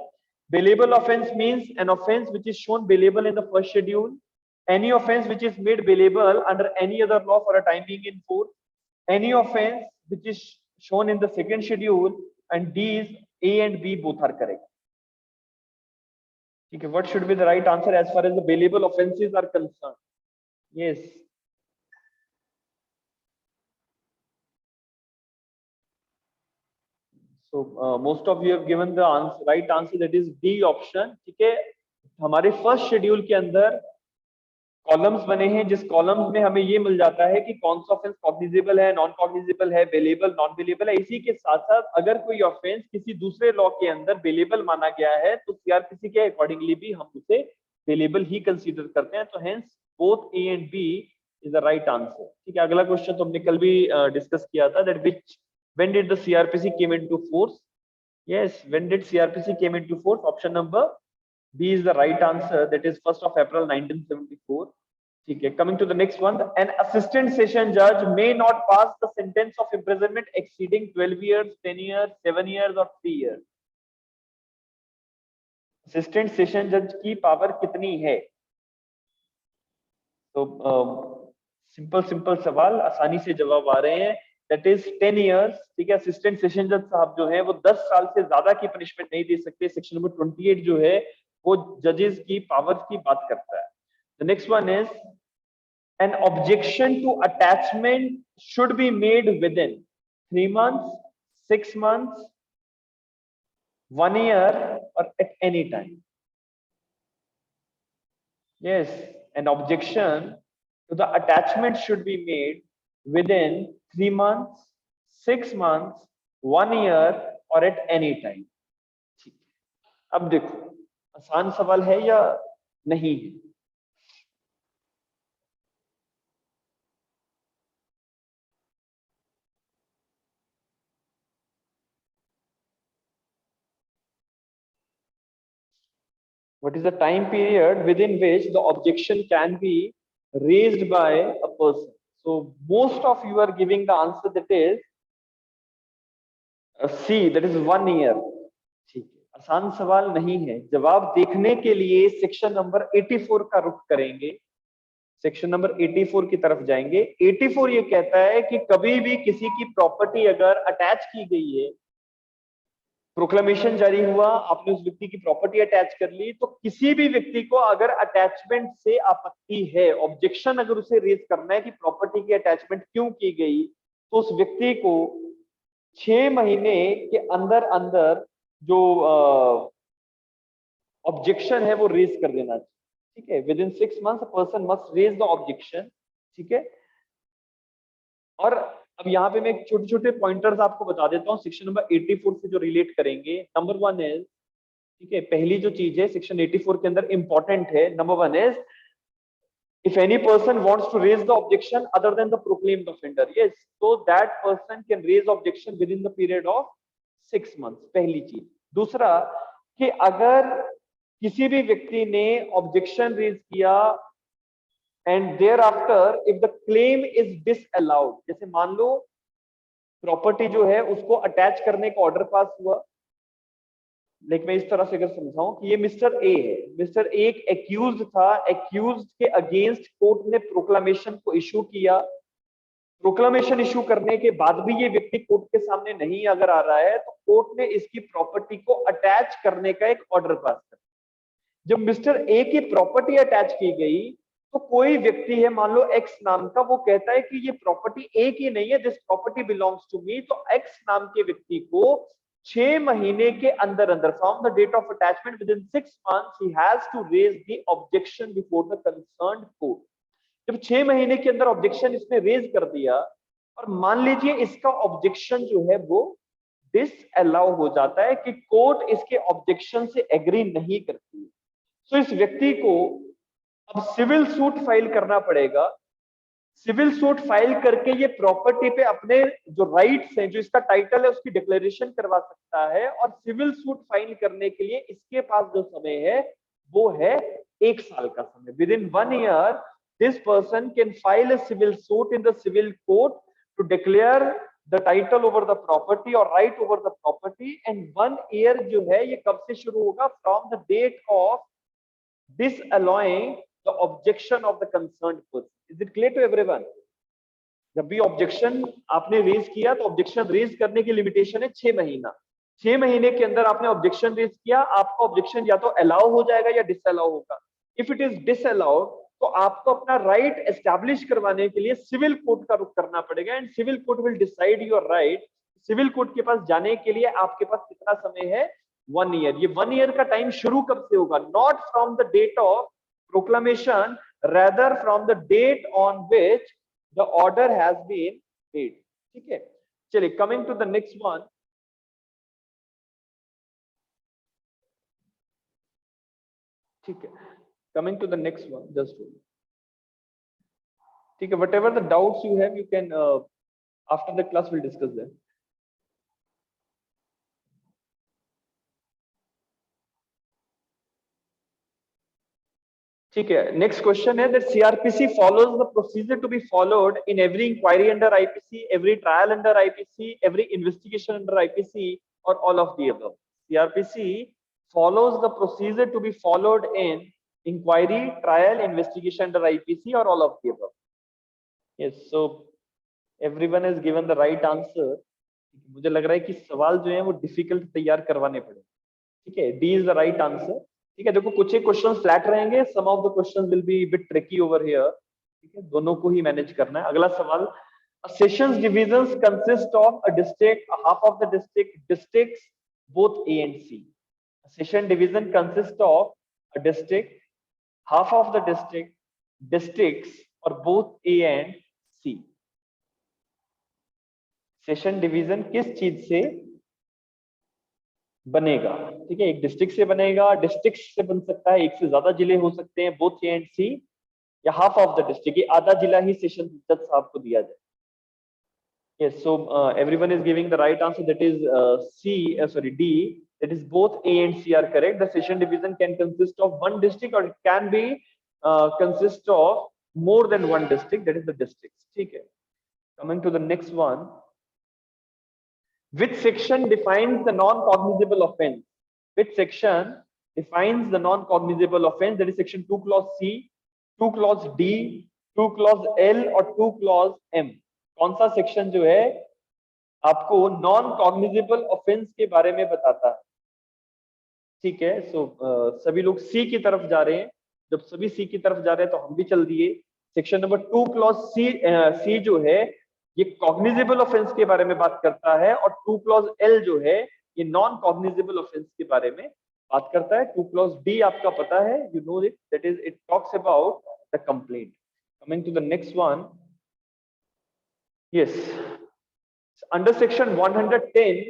Speaker 1: bailable offence means an offence which is shown bailable in the first schedule, any offense which is made bailable under any other law for a time being in force, any offense which is shown in the second schedule, and D is A and B both are correct. ठीक है, what should be the right answer as far as the bailable offenses are concerned? Yes. So most of you have given the answer, right answer, that is D option. ठीक है, हमारे first schedule के अंदर columns बने हैं, जिस columns में हमें ये मिल जाता है कि कौन सा ऑफेंस कॉग्निजेबल है, नॉन कॉग्निजेबल है, बेलेबल, नॉन बेलेबल है। इसी के साथ साथ अगर कोई ऑफेंस किसी दूसरे लॉ के अंदर बेलेबल माना गया है तो सीआरपीसी के अकॉर्डिंगली भी हम उसे बेलेबल ही कंसीडर करते हैं। तो hence both A and B is the right answer. ठीक है, अगला क्वेश्चन तो हमने कल भी डिस्कस किया था, that which when did the CrPC came into force? Yes, when did CrPC came into force? Option number B is the right answer, that is 1st of April 1974. ठीक है, coming to the next one, an assistant session judge may not pass the sentence of imprisonment exceeding 12 years, 10 years, 7 years or 3 years. assistant session judge की power कितनी है? तो simple सवाल, आसानी से जवाब आ रहे हैं, that is 10 years। ठीक है, असिस्टेंट सेशन जज साहब जो है वो 10 साल से ज्यादा की पनिशमेंट नहीं दे सकते। सेक्शन नंबर 28 जो है वो जजेस की पावर की बात करता है। The next one is an objection to attachment should be made within 3 months, 6 months, 1 year or at any time. Yes, an objection to the attachment should be made within 3 months, 6 months, 1 year or at any time. ठीक है, अब देखो आसान सवाल है या नहीं है? What is the time period within which the objection can be raised by a person? So most of you are giving the answer that is C, that is 1 year. ठीक है, आसान सवाल नहीं है। जवाब देखने के लिए सेक्शन नंबर 84 का रुख करेंगे, सेक्शन नंबर 84 की तरफ जाएंगे। 84 ये कहता है कि कभी भी किसी की प्रॉपर्टी अगर अटैच की गई है, प्रोक्लेमेशन जारी हुआ, आपने उस व्यक्ति की प्रॉपर्टी अटैच कर ली, तो किसी भी व्यक्ति को अगर अटैचमेंट से आपत्ति है, ऑब्जेक्शन अगर उसे रेज करना है कि प्रॉपर्टी की अटैचमेंट क्यों की गई, तो उस व्यक्ति को 6 महीने के अंदर अंदर जो ऑब्जेक्शन है वो रेज कर देना चाहिए। ठीक है, within 6 months person must raise the objection. ठीक है, और अब यहाँ पे मैं छोटे छोटे पॉइंटर्स आपको बता देता हूँ सेक्शन नंबर 84 से जो रिलेट करेंगे। नंबर 1 इज, ठीक है, पहली जो चीज है सेक्शन 84 के अंदर इंपॉर्टेंट है, number 1 is if any person wants to raise the objection other than the proclaimed offender, yes, so that person can raise objection within the period of 6 months, पहली चीज। दूसरा कि अगर किसी भी व्यक्ति ने ऑब्जेक्शन रेज किया and thereafter if the claim is disallowed, जैसे मान लो प्रॉपर्टी जो है उसको अटैच करने का ऑर्डर पास हुआ, लेकिन मैं इस तरह से अगर समझाऊं कि ये मिस्टर ए है, मिस्टर ए एक एक्यूज्ड था, एक्यूज्ड के अगेंस्ट कोर्ट ने प्रोक्लामेशन को इशू किया, प्रोक्लामेशन इशू करने के बाद भी ये व्यक्ति कोर्ट के सामने नहीं अगर आ रहा है, तो कोर्ट ने इसकी प्रॉपर्टी को अटैच करने का एक ऑर्डर पास कर। जब मिस्टर ए की प्रॉपर्टी अटैच की गई तो कोई व्यक्ति है, मान लो एक्स नाम का, वो कहता है कि ये प्रॉपर्टी ए की नहीं है, this property belongs to me, तो एक्स नाम के व्यक्ति को 6 महीने के अंदर अंदर from the date of attachment within 6 months ही has to raise the objection before the concerned court. जब 6 महीने के अंदर ऑब्जेक्शन इसने रेज कर दिया और मान लीजिए इसका ऑब्जेक्शन जो है वो डिसअलाउ हो जाता है कि कोर्ट इसके ऑब्जेक्शन से एग्री नहीं करती, तो इस व्यक्ति को अब सिविल सूट फाइल करना पड़ेगा। सिविल सूट फाइल करके ये प्रॉपर्टी पे अपने जो राइट्स हैं, जो इसका टाइटल है, उसकी डिक्लेरेशन करवा सकता है, और सिविल सूट फाइल करने के लिए इसके पास जो समय है वो है 1 साल का समय। Within 1 year this person can file a civil suit in the civil court to declare the title over the property और right over the property. And 1 year जो है ये कब से शुरू होगा? From the date of disallowing the objection of the concerned person. Is it clear to everyone? जब भी ऑब्जेक्शन आपने रेज किया तो ऑब्जेक्शन रेज करने की लिमिटेशन है 6 महीना। 6 महीने के अंदर आपने ऑब्जेक्शन रेज किया, आपका ऑब्जेक्शन या तो अलाउ हो जाएगा या डिसअलाउ होगा। इफ इट इज डिसअलाउड तो आपको अपना राइट एस्टैब्लिश करवाने के लिए सिविल कोर्ट का रुख करना पड़ेगा, and civil court will decide your right. Civil court के पास जाने के लिए आपके पास कितना समय है? 1 ईयर। ये 1 ईयर का टाइम शुरू कब से होगा? Not from the date of proclamation, rather from the date on which the order has been made। ठीक है, चलिए coming to the next one. ठीक है, coming to the next one, just ठीक है, whatever the doubts you have, you can after the class we'll discuss them। ठीक है, next question है that CRPC follows the procedure to be followed in every inquiry under IPC, every trial under IPC, every investigation under IPC, or all of the above। CRPC follows the procedure to be followed in inquiry, trial, investigation under IPC, or all of the above। Yes, so everyone has given the right answer। मुझे लग रहा है कि सवाल जो है वो difficult तैयार करवाने पड़े। ठीक है, D is the right answer. ठीक है, देखो कुछ एक क्वेश्चन फ्लैट रहेंगे, some of the question will be bit tricky over here. ठीक है, दोनों को ही मैनेज करना है। अगला सवाल, sessions divisions consist of a district, half of the district, districts both A and C. Session division consist of a district, half of the district, districts और both A and C. Session division किस चीज से बनेगा? ठीक है, एक district से बनेगा, डिस्ट्रिक्ट से बन सकता है, एक से ज्यादा जिले हो सकते हैं, बोथ ए एंड सी, या हाफ ऑफ द डिस्ट्रिक्ट, ये आधा जिला ही सेशन जज साहब को दिया जाए। Yes, so everyone is giving the right answer, that is D, that is both A and C are correct। The session division can consist of one district or it can be consist of more than one district, that is the districts। ठीक है, coming to the next one, which section defines the non-cognizable offense? Which section defines the non-cognizable offense? That is section 2 clause C, 2 clause D, 2 clause L और 2 clause M। कौन सा section जो है आपको non cognizable offence के बारे में बताता है? ठीक है, सो सभी लोग सी की तरफ जा रहे हैं। जब सभी सी की तरफ जा रहे हैं तो हम भी चल दिए। सेक्शन नंबर 2 क्लॉज सी जो है ये कॉग्निजेबल ऑफेंस के बारे में बात करता है, और 2 क्लॉज एल जो है ये नॉन कॉग्निजेबल ऑफेंस के बारे में बात करता है। 2 क्लॉज डी आपका पता है, you know it, that is it talks about the complaint. Coming to the next one, yes, under section 110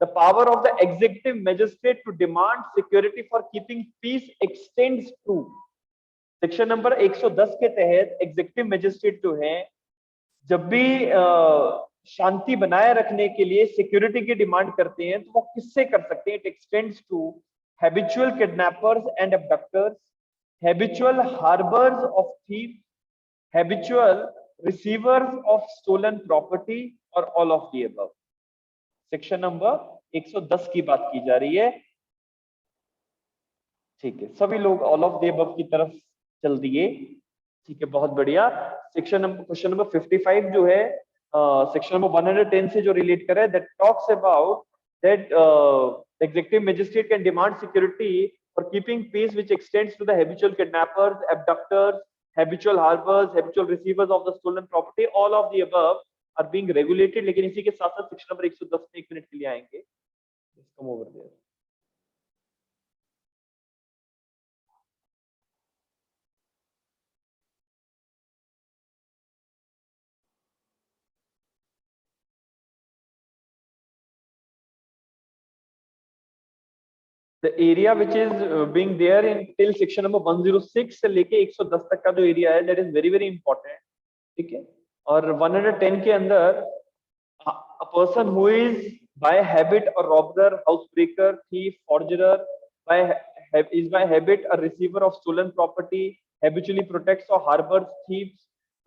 Speaker 1: the power of the executive magistrate to demand security for keeping peace extends to। Section number 110 के तहत executive magistrate जो है जब भी शांति बनाए रखने के लिए सिक्योरिटी की डिमांड करते हैं तो वो किससे कर सकते हैं? It extends to habitual kidnappers and abductors, habitual harbours of thief, habitual receivers of stolen property or all of the above। Section number 110 की बात की जा रही है। ठीक है, सभी लोग ऑल ऑफ द अबव की तरफ चल दिए। ठीक है, बहुत बढ़िया। सेक्शन नंबर क्वेश्चन नंबर 55 जो है सेक्शन नंबर 110 से जो रिलेट कर रहा है, that talks about that executive magistrate can demand security for keeping peace which extends to the habitual kidnappers, abductors, habitual harbors, habitual receivers of the stolen property, all of the above are being regulated। लेकिन इसी के साथ साथ section number 110 में 1 minute के लिए आएंगे। Just come over there। The area which is being there in till section number 106 से लेके 110 तक का जो एरिया है, that is very very important। ठीक है, और 110 के अंदर a person who is by habit a robber, housebreaker, thief, forger, is by habit a receiver of stolen property, habitually protects or harbors thieves,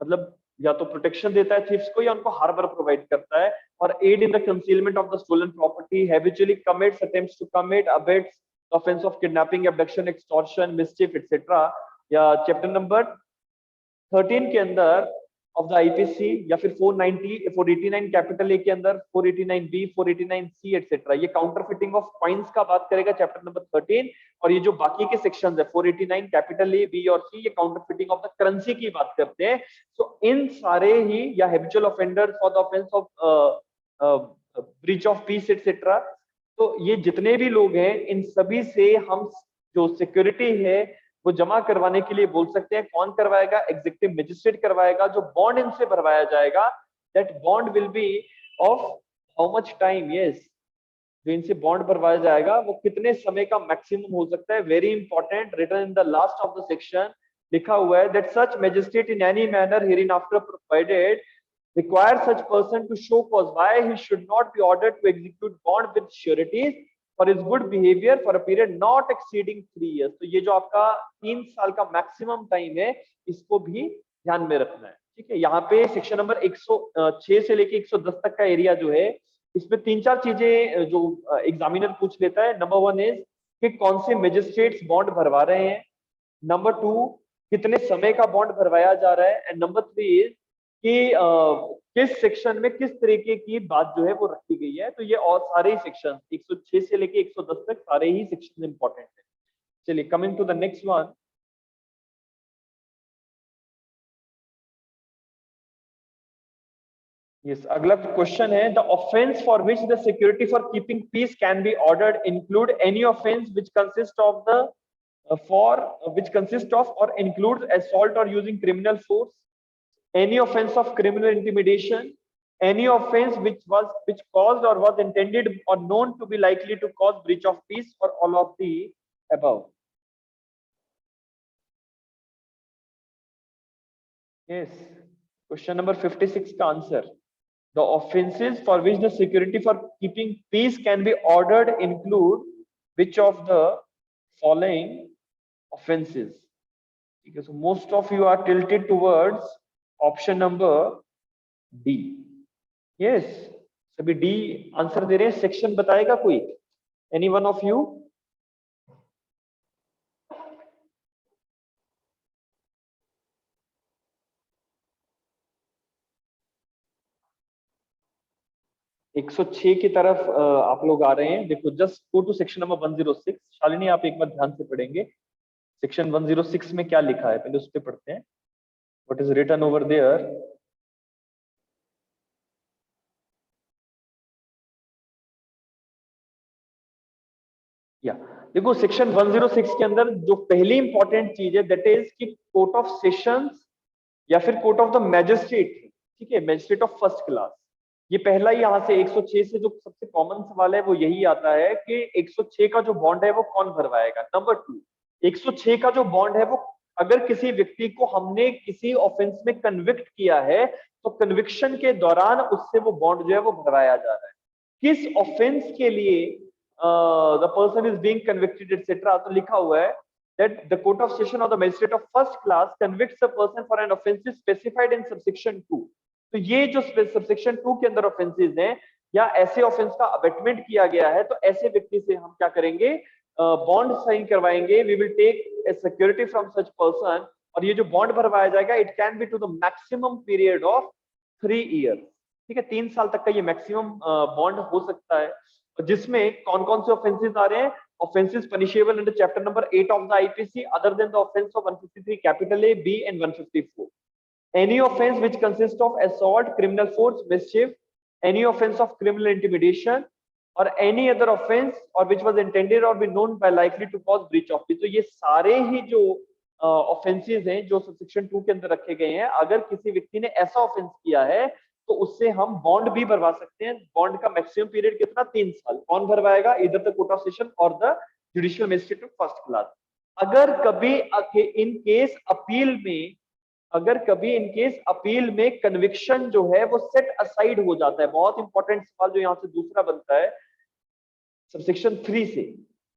Speaker 1: मतलब या तो प्रोटेक्शन देता है थीव्स को या उनको हार्बर प्रोवाइड करता है, और aid in the concealment of the stolen property, habitually commits, attempts to commit, abets the offence of kidnapping, abduction, extortion, mischief etcetera. या चैप्टर नंबर 13 के अंदर ऑफ द आईपीसी, या फिर 489 कैपिटल ए के अंदर 489 बी, 489 सी एटसेट्रा, ये counter fitting of coins का बात करेगा चैप्टर नंबर 13। और ये जो बाकी के सेक्शंस है 489 कैपिटल ए, बी और सी, ये counter fitting of the currency की बात करते हैं। सो इन सारे ही, या habitual offender for the offence of breach of peace etcetera, तो ये जितने भी लोग हैं इन सभी से हम जो सिक्योरिटी है वो जमा करवाने के लिए बोल सकते हैं। कौन करवाएगा? एग्जीक्यूटिव मजिस्ट्रेट करवाएगा। जो बॉन्ड इनसे भरवाया जाएगा, that bond will be of how much time? Yes, जो इनसे बॉन्ड भरवाया जाएगा वो कितने समय का मैक्सिमम हो सकता है। Very important, written in the last of the section लिखा हुआ है that such magistrate in any manner hereinafter provided require such person to show cause why he should not be ordered to execute bond with sureties for his good behavior for a period not exceeding 3 years। तो ये जो आपका 3 साल का maximum time है, इसको भी ध्यान में रखना है। ठीक है, यहाँ पे सेक्शन नंबर 106 से लेके 110 तक का एरिया जो है, इसमें 3-4 चीजें जो एग्जामिनर पूछ लेता है। नंबर 1 इज कि कौन से मजिस्ट्रेट्स बॉन्ड भरवा रहे हैं। नंबर 2, कितने समय का बॉन्ड भरवाया जा रहा है। एंड नंबर 3 इज कि किस सेक्शन में किस तरीके की बात जो है वो रखी गई है। तो ये और सारे ही सेक्शन 106 से लेके 110 तक सारे ही सेक्शन इंपॉर्टेंट है। चलिए, coming to the next one. Yes, अगला क्वेश्चन है, the offence for which the security for keeping peace can be ordered include any offence which consist of the which consist of or includes assault or using criminal force, any offense of criminal intimidation, any offense which caused or was intended or known to be likely to cause breach of peace, or all of the above. Yes, question number 56 का answer, the offenses for which the security for keeping peace can be ordered include which of the following offenses? Okay, so most of you are tilted towards option number D. Yes, सभी D answer दे रहे हैं। Section बताएगा कोई? Any one of you? एक 106 की तरफ आप लोग आ रहे हैं। देखो, just go to section number 106। Shalini, आप एक बार ध्यान से पढ़ेंगे सेक्शन 106 में क्या लिखा है, पहले उस पर पढ़ते हैं। What is written over there? या देखो, सेक्शन 106 के अंदर जो पहली इंपॉर्टेंट चीज है दैट इज कि कोर्ट ऑफ सेशंस या फिर कोर्ट ऑफ द मैजिस्ट्रेट, ठीक है, मैजिस्ट्रेट ऑफ फर्स्ट क्लास। ये पहला ही यहाँ से 106 से जो सबसे कॉमन सवाल है वो यही आता है कि 106 का जो बॉन्ड है वो कौन भरवाएगा। नंबर 2, 106 का जो बॉन्ड है वो अगर किसी व्यक्ति को हमने किसी ऑफेंस में कन्विक्ट किया है तो कन्विक्शन के दौरान उससे वो बॉन्ड जो है वो भरवाया जा रहा है। किस ऑफेंस के लिए the person is being convicted etcetera, तो लिखा हुआ है that the court of session or the magistrate of first class convicts a person for an offense specified in subsection 2। तो ये जो सबसेक्शन 2 के अंदर ऑफेंसेस हैं या ऐसे ऑफेंस का अबेटमेंट किया गया है, तो ऐसे व्यक्ति से हम क्या करेंगे? बॉन्ड साइन करवाएंगे। We will take a security from such person, और ये जो बॉन्ड भरवाया जाएगा it can be to the maximum period of 3 year. ठीक है, 3 साल तक का ये मैक्सिमम बॉन्ड हो सकता है। जिसमें कौन कौन से ऑफेंसेस आ रहे हैं? offenses punishable under chapter number 8 of the IPC other than the offense of 153 capital A, B and 154. Any offense which consists of assault, criminal force, mischief, any offense of criminal intimidation or any other offense or which was intended or be known by likely to cause breach of peace। तो ये सारे ही जो offenses हैं जो section 2 के अंदर रखे गए हैं, अगर किसी व्यक्ति ने ऐसा offense किया है तो उससे हम बॉन्ड भी भरवा सकते हैं। बॉन्ड का मैक्सिमम पीरियड कितना? 3 साल। कौन भरवाएगा? इधर द कोर्ट ऑफ सेशन और the judicial magistrate of first class. अगर कभी इन केस अपील में कन्विक्शन जो है वो सेट असाइड हो जाता है। बहुत इंपॉर्टेंट सवाल जो यहाँ से दूसरा बनता है सबसेक्शन 3 से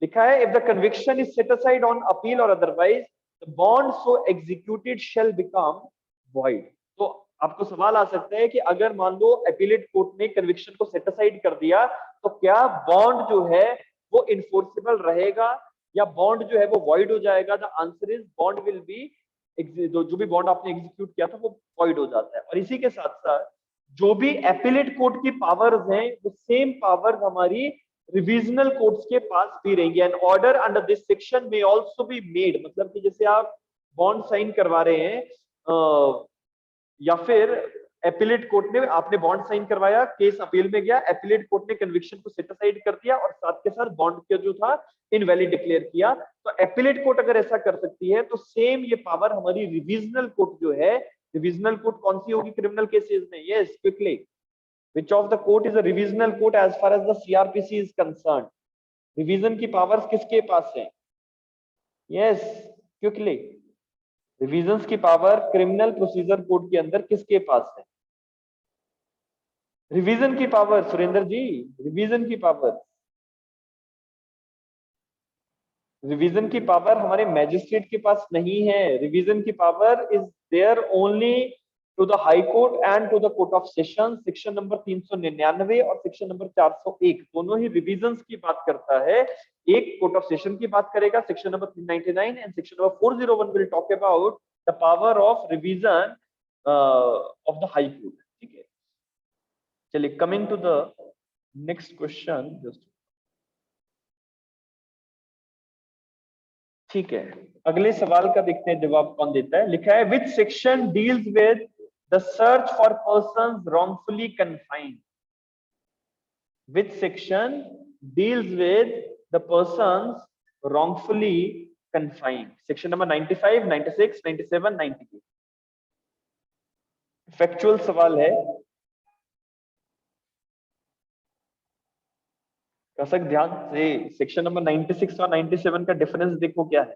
Speaker 1: लिखा है, if the conviction is set aside on appeal और otherwise the bond so executed shall become void. तो आपको सवाल आ सकता है कि अगर मान लो अपीलेट कोर्ट ने कन्विक्शन को सेट असाइड कर दिया तो क्या बॉन्ड जो है वो इन्फोर्सेबल रहेगा या बॉन्ड जो है वो वॉइड हो जाएगा? The answer is bond will be जो भी बॉन्ड आपने एग्जीक्यूट किया था वो वॉइड हो जाता है। और इसी के साथ साथ जो भी एपिलेट कोर्ट की पावर्स हैं वो सेम पावर्स हमारी रिविजनल कोर्ट्स के पास भी रहेंगी। And order under this section में आल्सो बी मेड, मतलब कि जैसे आप बॉन्ड साइन करवा रहे हैं या फिर एपिलेट कोर्ट ने, आपने बॉन्ड साइन करवाया, केस अपील में गया, एपिलेट कोर्ट ने कन्विक्शन को सेट असाइड कर दिया और साथ के साथ बॉन्ड के जो था इनवैलिड डिक्लेयर किया, तो एपिलेट कोर्ट अगर ऐसा कर सकती है तो सेम ये पावर हमारी रिविजनल कोर्ट जो है, रिविजनल कोर्ट कौन सी होगी क्रिमिनल केसेस में? Yes, quickly, which of the court is a revisional court as far as the CRPC is concerned? Revision की पावर्स किसके पास है? यस, क्विकली, रिवीजन की पावर क्रिमिनल प्रोसीजर कोड के अंदर किसके पास है? रिवीजन की पावर, सुरेंद्र जी, रिवीजन की पावर, रिवीजन की पावर हमारे मैजिस्ट्रेट के पास नहीं है। रिवीजन की power is there only to the high court and to the court of session. Section number 399 और सेक्शन नंबर 401 दोनों ही रिवीजन की बात करता है। एक कोर्ट ऑफ सेशन की बात करेगा, section number 399, and section number 401 will talk about the power of revision of the high court. ठीक है, चलिए coming to the next question. Just ठीक है, अगले सवाल का देखते हैं जवाब कौन देता है। लिखा है which section deals with the search for persons wrongfully confined? Which section deals with the persons wrongfully confined? Section number 95, 96, 97, 98। Factual सवाल है, दर्शक ध्यान से सेक्शन नंबर 96 और 97 का डिफरेंस देखो क्या है।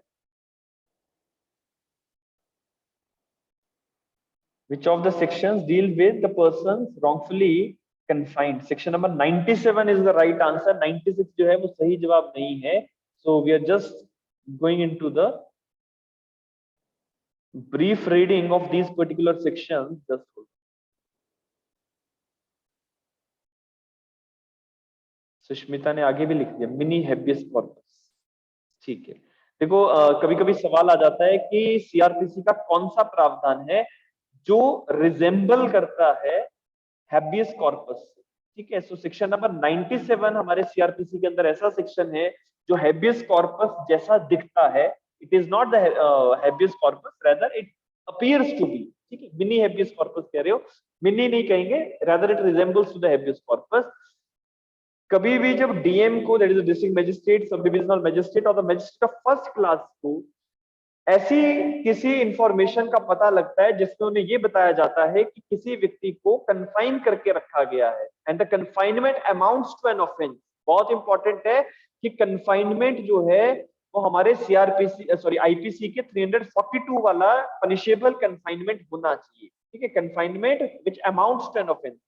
Speaker 1: Which of the sections deal with the persons wrongfully confined? Section number 97 is the right answer. 96 जो है वो सही जवाब नहीं है. So we are just going into the brief reading of these particular sections. Just Sushmita ने आगे भी लिख दिया मिनी हैबियस कॉर्पस। ठीक है, देखो कभी कभी सवाल आ जाता है कि सीआरपीसी का कौन सा प्रावधान है जो रिजेंबल करता है हैबियस कॉर्पस से। ठीक है, सो सेक्शन नंबर 97 हमारे सीआरपीसी के अंदर ऐसा सेक्शन है जो हैबियस कॉर्पस जैसा दिखता है। It is not the habeas corpus, rather it appears to be. ठीक है, मिनी हैबियस कॉर्पस कह रहे हो, मिनी नहीं कहेंगे, rather it resembles to the habeas corpus. कभी भी जब डीएम को, that is district magistrate, sub divisional magistrate और the magistrate of first class को ऐसी किसी इंफॉर्मेशन का पता लगता है जिसमें उन्हें ये बताया जाता है कि किसी व्यक्ति को कन्फाइन करके रखा गया है and the confinement amounts to an offence. बहुत इंपॉर्टेंट है कि कन्फाइनमेंट जो है वो हमारे आईपीसी के 342 वाला पनिशेबल कन्फाइनमेंट होना चाहिए। ठीक है, confinement which amounts to an offence.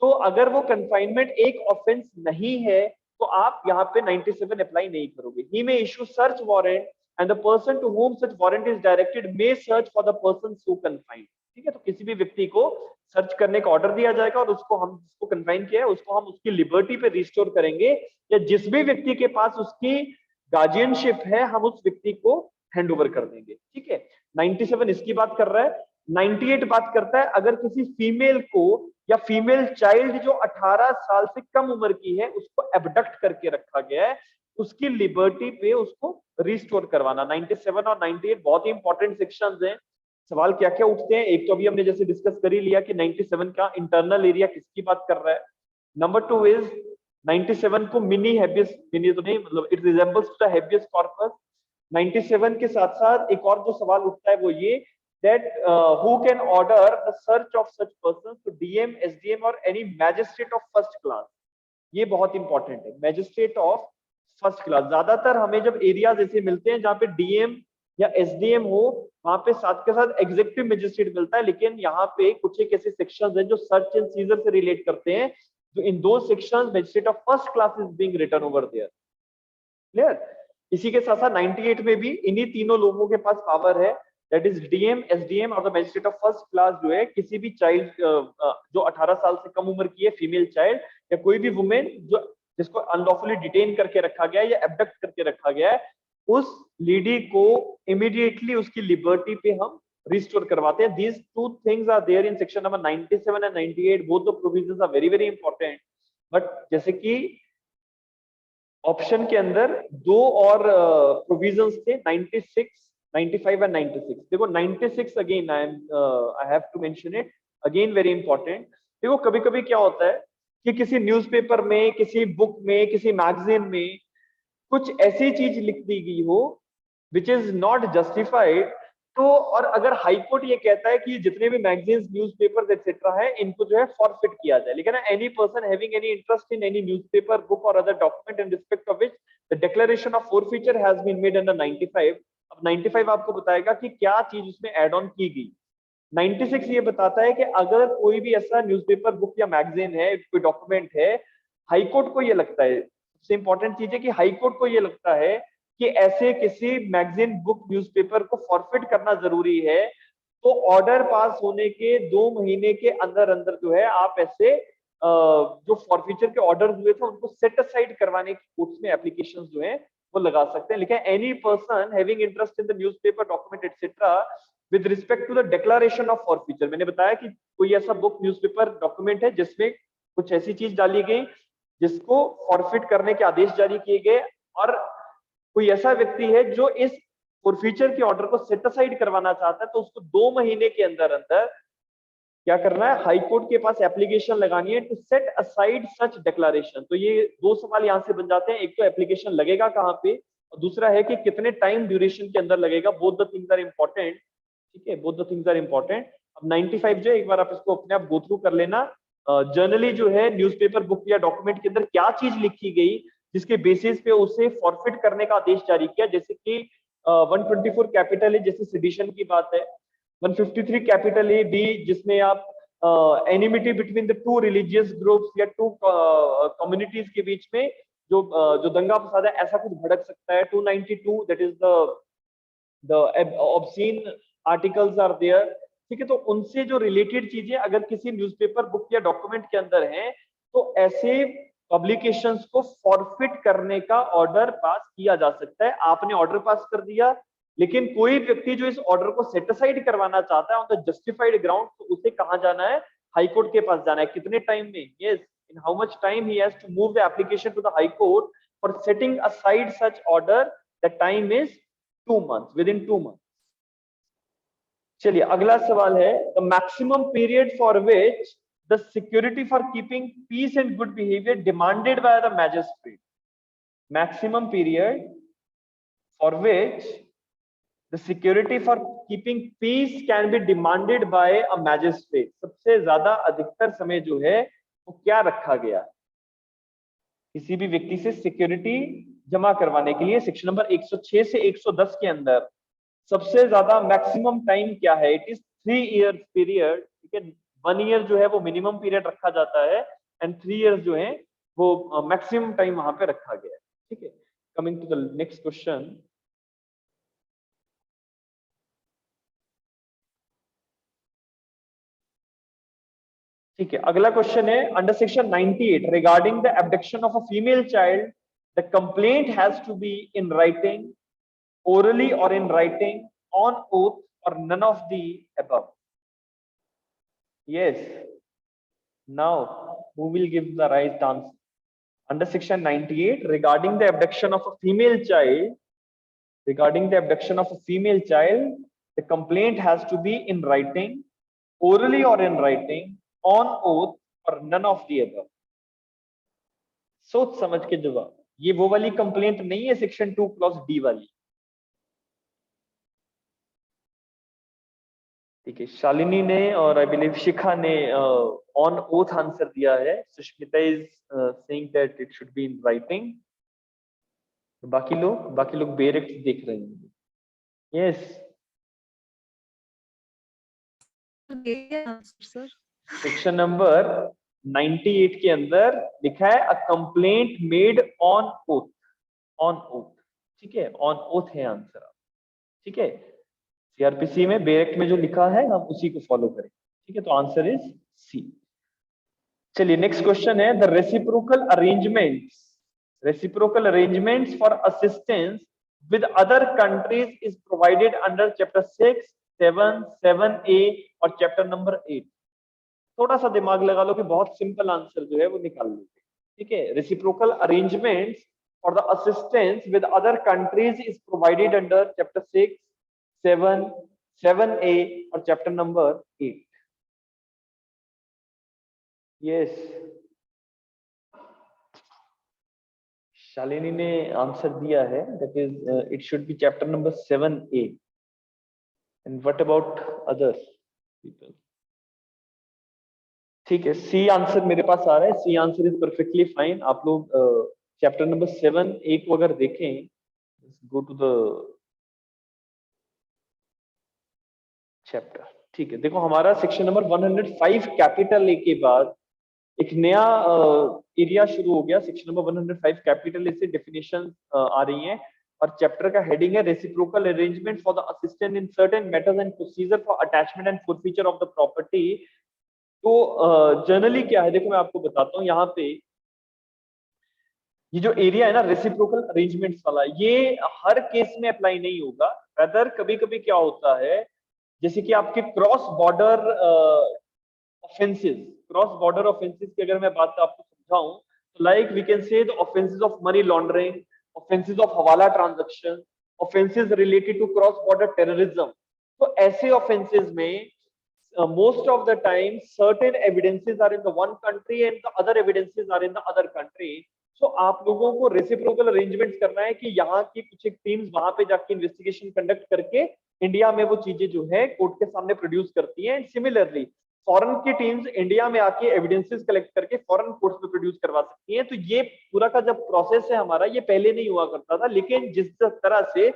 Speaker 1: तो अगर वो कन्फाइनमेंट एक ऑफेंस नहीं है तो आप यहाँ पे 97 अप्लाई नहीं करोगे। ही में issue search warrant and the person to whom such warrant is directed may search for the person so confined। ठीक है, तो किसी भी व्यक्ति को सर्च करने का ऑर्डर दिया जाएगा और उसको हम जिसको कन्फाइन किया है उसको हम उसकी लिबर्टी पे रिस्टोर करेंगे, या जिस भी व्यक्ति के पास उसकी गार्जियनशिप है हम उस व्यक्ति को हैंड ओवर कर देंगे। ठीक है, 97 इसकी बात कर रहा है। 98 बात करता है अगर किसी फीमेल को या फीमेल चाइल्ड जो 18 साल से कम उम्र की है उसको एबडक्ट करके रखा गया है, उसकी लिबर्टी पे उसको रिस्टोर करवाना। 97 और 98 बहुत ही इंपॉर्टेंट सेक्शंस हैं। सवाल क्या क्या उठते हैं, एक तो अभी हमने जैसे डिस्कस कर ही लिया कि 97 का इंटरनल एरिया किसकी बात कर रहा है। नंबर 2 इज 97 को मिनी हैबियस, मिनी तो नहीं मतलब it resembles to the habeas corpus. 97 के साथ साथ एक और जो सवाल उठता है वो ये that who can order the search of such persons to DM, SDM or any magistrate of first class। ये बहुत इंपॉर्टेंट है, मैजिस्ट्रेट ऑफ फर्स्ट क्लास। ज्यादातर हमें जब एरियाज ऐसे मिलते हैं जहाँ पे डीएम या एसडीएम हो वहां पे साथ के साथ एग्जीक्यूटिव मजिस्ट्रेट मिलता है, लेकिन यहाँ पे कुछ एक ऐसे सेक्शंस हैं जो सर्च एंड सीजर से रिलेट करते हैं, जो इन दो sections magistrate of first class is being written over there. Clear? इसी के साथ साथ 98 में भी इन्हीं तीनों लोगों के पास पावर है, दैट इज डीएम, एसडीएम और the magistrate of first class जो है किसी भी चाइल्ड जो 18 साल से कम उम्र की है, फीमेल चाइल्ड या कोई भी वुमेन जो जिसको अनलॉफुली डिटेन करके रखा गया है या एबडक्ट करके रखा गया है, उस लेडी को इमीडिएटली उसकी लिबर्टी पे हम रिस्टोर करवाते हैं. These two things are there in section number 97 and 98. Both the provisions are very very important. But जैसे कि ऑप्शन के अंदर दो और प्रोविजंस थे 96, 95 एंड 96. देखो 96 again I have to mention it again, very important. देखो कभी कभी क्या होता है कि किसी न्यूज़पेपर में, किसी बुक में, किसी मैगजीन में कुछ ऐसी चीज लिख दी गई हो विच इज नॉट जस्टिफाइड. तो और अगर हाई कोर्ट ये कहता है कि जितने भी मैगजीन्स, न्यूज़पेपर्स एक्सेट्रा है, इनको जो है फॉरफिट किया जाए. लेकिन any person having any interest in any newspaper, book और other document in respect of which the declaration of forfeiture has been made under 95. अब 95 आपको बताएगा कि क्या चीज उसमें ऐड ऑन की गई. 96 ये बताता है कि अगर कोई भी ऐसा न्यूज़पेपर, बुक या मैगजीन है, कोई डॉक्यूमेंट है, हाई कोर्ट को ये लगता है, सबसे इंपॉर्टेंट चीज है कि हाई कोर्ट को ये लगता है कि ऐसे किसी मैगजीन, बुक, न्यूज़पेपर को फॉरफिट करना जरूरी है, तो ऑर्डर पास होने के 2 महीने के अंदर अंदर जो है आप ऐसे जो फॉरफीचर के ऑर्डर हुए थे उनको सेट असाइड करवाने की कोर्ट्स में एप्लीकेशन जो है वो लगा सकते हैं. लेकिन any person having interest in the newspaper, document etcetera with respect to the declaration of forfeiture, मैंने बताया कि कोई ऐसा बुक, न्यूज़पेपर, डॉक्यूमेंट है जिसमें कुछ ऐसी चीज डाली गई जिसको फॉरफिट करने के आदेश जारी किए गए, और कोई ऐसा व्यक्ति है जो इस फॉरफीचर के ऑर्डर को सेट असाइड करवाना चाहता है, तो उसको 2 महीने के अंदर अंदर क्या करना है, हाई कोर्ट के पास एप्लीकेशन लगानी है to set aside such declaration. तो ये दो सवाल यहां से बन जाते हैं. एक तो एप्लीकेशन लगेगा कहां पे, और दूसरा है कि कितने टाइम ड्यूरेशन के अंदर लगेगा. Both the things are important. ठीक है, both the things are important. अब 95 जो है, एक बार आप इसको अपने आप गो थ्रू कर लेना. जनरली जो है न्यूज़पेपर, बुक या डॉक्यूमेंट के अंदर क्या चीज लिखी गई जिसके बेसिस पे उसे फॉरफिट करने का आदेश जारी किया. जैसे कि 124 कैपिटल ए, जैसे सेडिशन की बात है. 153 कैपिटल ए बी, जिसमें आप enmity between the two religious groups या टू कम्युनिटीज के बीच में जो दंगा फसाद है, ऐसा कुछ भड़क सकता है. 292 that is the obscene articles are there. ठीक है, तो उनसे जो रिलेटेड चीजें अगर किसी न्यूज़पेपर, बुक या डॉक्यूमेंट के अंदर हैं, तो ऐसे पब्लिकेशंस को फॉरफिट करने का ऑर्डर पास किया जा सकता है. आपने ऑर्डर पास कर दिया, लेकिन कोई व्यक्ति जो इस ऑर्डर को सेट असाइड करवाना चाहता है ऑन द जस्टिफाइड ग्राउंड, तो उसे कहां जाना है, हाई कोर्ट के पास जाना है. कितने टाइम में, yes, in how much time he has to move the application to the high court for setting aside such order. The time is 2 months, within 2 months. चलिए अगला सवाल है, the maximum period for which the security for keeping peace and good behaviour demanded by the magistrate. Maximum period for which the security for keeping peace can be demanded by a magistrate. सबसे ज्यादा अधिकतर समय जो है वो क्या रखा गया किसी भी व्यक्ति से सिक्योरिटी जमा करवाने के लिए. सेक्शन नंबर 106 से 110 के अंदर सबसे ज्यादा मैक्सिमम टाइम क्या है? It is 3 years period. ठीक है, 1 year जो है वो मिनिमम पीरियड रखा जाता है, एंड 3 years जो है वो मैक्सिमम टाइम वहां पे रखा गया है. ठीक है, coming to the next question. ठीक है, अगला क्वेश्चन है, under section 98 regarding the abduction of a female child, the complaint has to be in writing, orally or in writing, on oath, or none of the above. Yes, now who will give the right answer? Under section 98 regarding the abduction of a female child, the complaint has to be in writing, orally or in writing, on oath, or none of the above. सोच समझ के जवाब. ये वो वाली complaint नहीं है section 2 clause D वाली. ठीक है, शालिनी ने और आई बिलीव शिखा ने ऑन ओथ आंसर दिया है. Sushmita is saying that it should B in writing. बाकी लोग बेरेक्ट देख रहे हैं. यस, सेक्शन नंबर 98 के अंदर लिखा है a complaint made on oath. On oath, ठीक है, ऑन ओथ है आंसर. ठीक है, सीआरपीसी में बेरेक्ट में जो लिखा है हम उसी को फॉलो करें. ठीक है, तो आंसर इज सी. चलिए नेक्स्ट क्वेश्चन है, the reciprocal arrangements for assistance with other countries is provided under chapter 6 7, 7A और चैप्टर नंबर 8। थोड़ा सा दिमाग लगा लो कि बहुत सिंपल आंसर जो है वो निकाल लोगे। ठीक है, reciprocal arrangements for the assistance with other countries is provided under chapter 6, 7, 7A और चैप्टर नंबर 8। यस, शालिनी ने आंसर दिया है, that is it should be chapter number 7A। And what about other people? ठीक है, सी आंसर मेरे पास आ रहा है, C answer is perfectly fine. आप लोग चैप्टर नंबर 7A को अगर देखें, गो टू द चैप्टर। ठीक है, देखो हमारा सेक्शन नंबर 105 कैपिटल ए के बाद एक नया एरिया शुरू हो गया। सेक्शन नंबर 105 कैपिटल ए से डेफिनेशन आ रही हैं और चैप्टर का हेडिंग है reciprocal arrangement for the assistant in certain matters and procedure for attachment and forfeiture of the property. तो जनरली क्या है, देखो मैं आपको बताता हूँ, यहाँ पे ये जो एरिया है ना रेसिप्रोकल अरेंजमेंट्स वाला, ये हर केस में अप्लाई नहीं होगा। अदर कभी कभी क्या होता है, जैसे कि आपके cross border offences, cross border offences की अगर मैं बात आपको समझाऊं तो like we can say the offences of money laundering, offences of hawala transaction, offences related to cross border terrorism. तो ऐसे ऑफेंसेस में most of the time certain evidences are in the one country and the other evidences are in the other country. So आप लोगों को reciprocal arrangements करना है कि यहाँ की कुछ एक टीम्स वहां पे जाके इन्वेस्टिगेशन कंडक्ट करके इंडिया में वो चीजें जो है कोर्ट के सामने प्रोड्यूस करती हैं। एंड सिमिलरली फॉरेन की टीम्स इंडिया में आके एविडेंसेस कलेक्ट करके फॉरेन कोर्ट्स में प्रोड्यूस करवा सकती हैं। तो ये पूरा का जब प्रोसेस है हमारा, ये पहले नहीं हुआ करता था, लेकिन जिस तरह से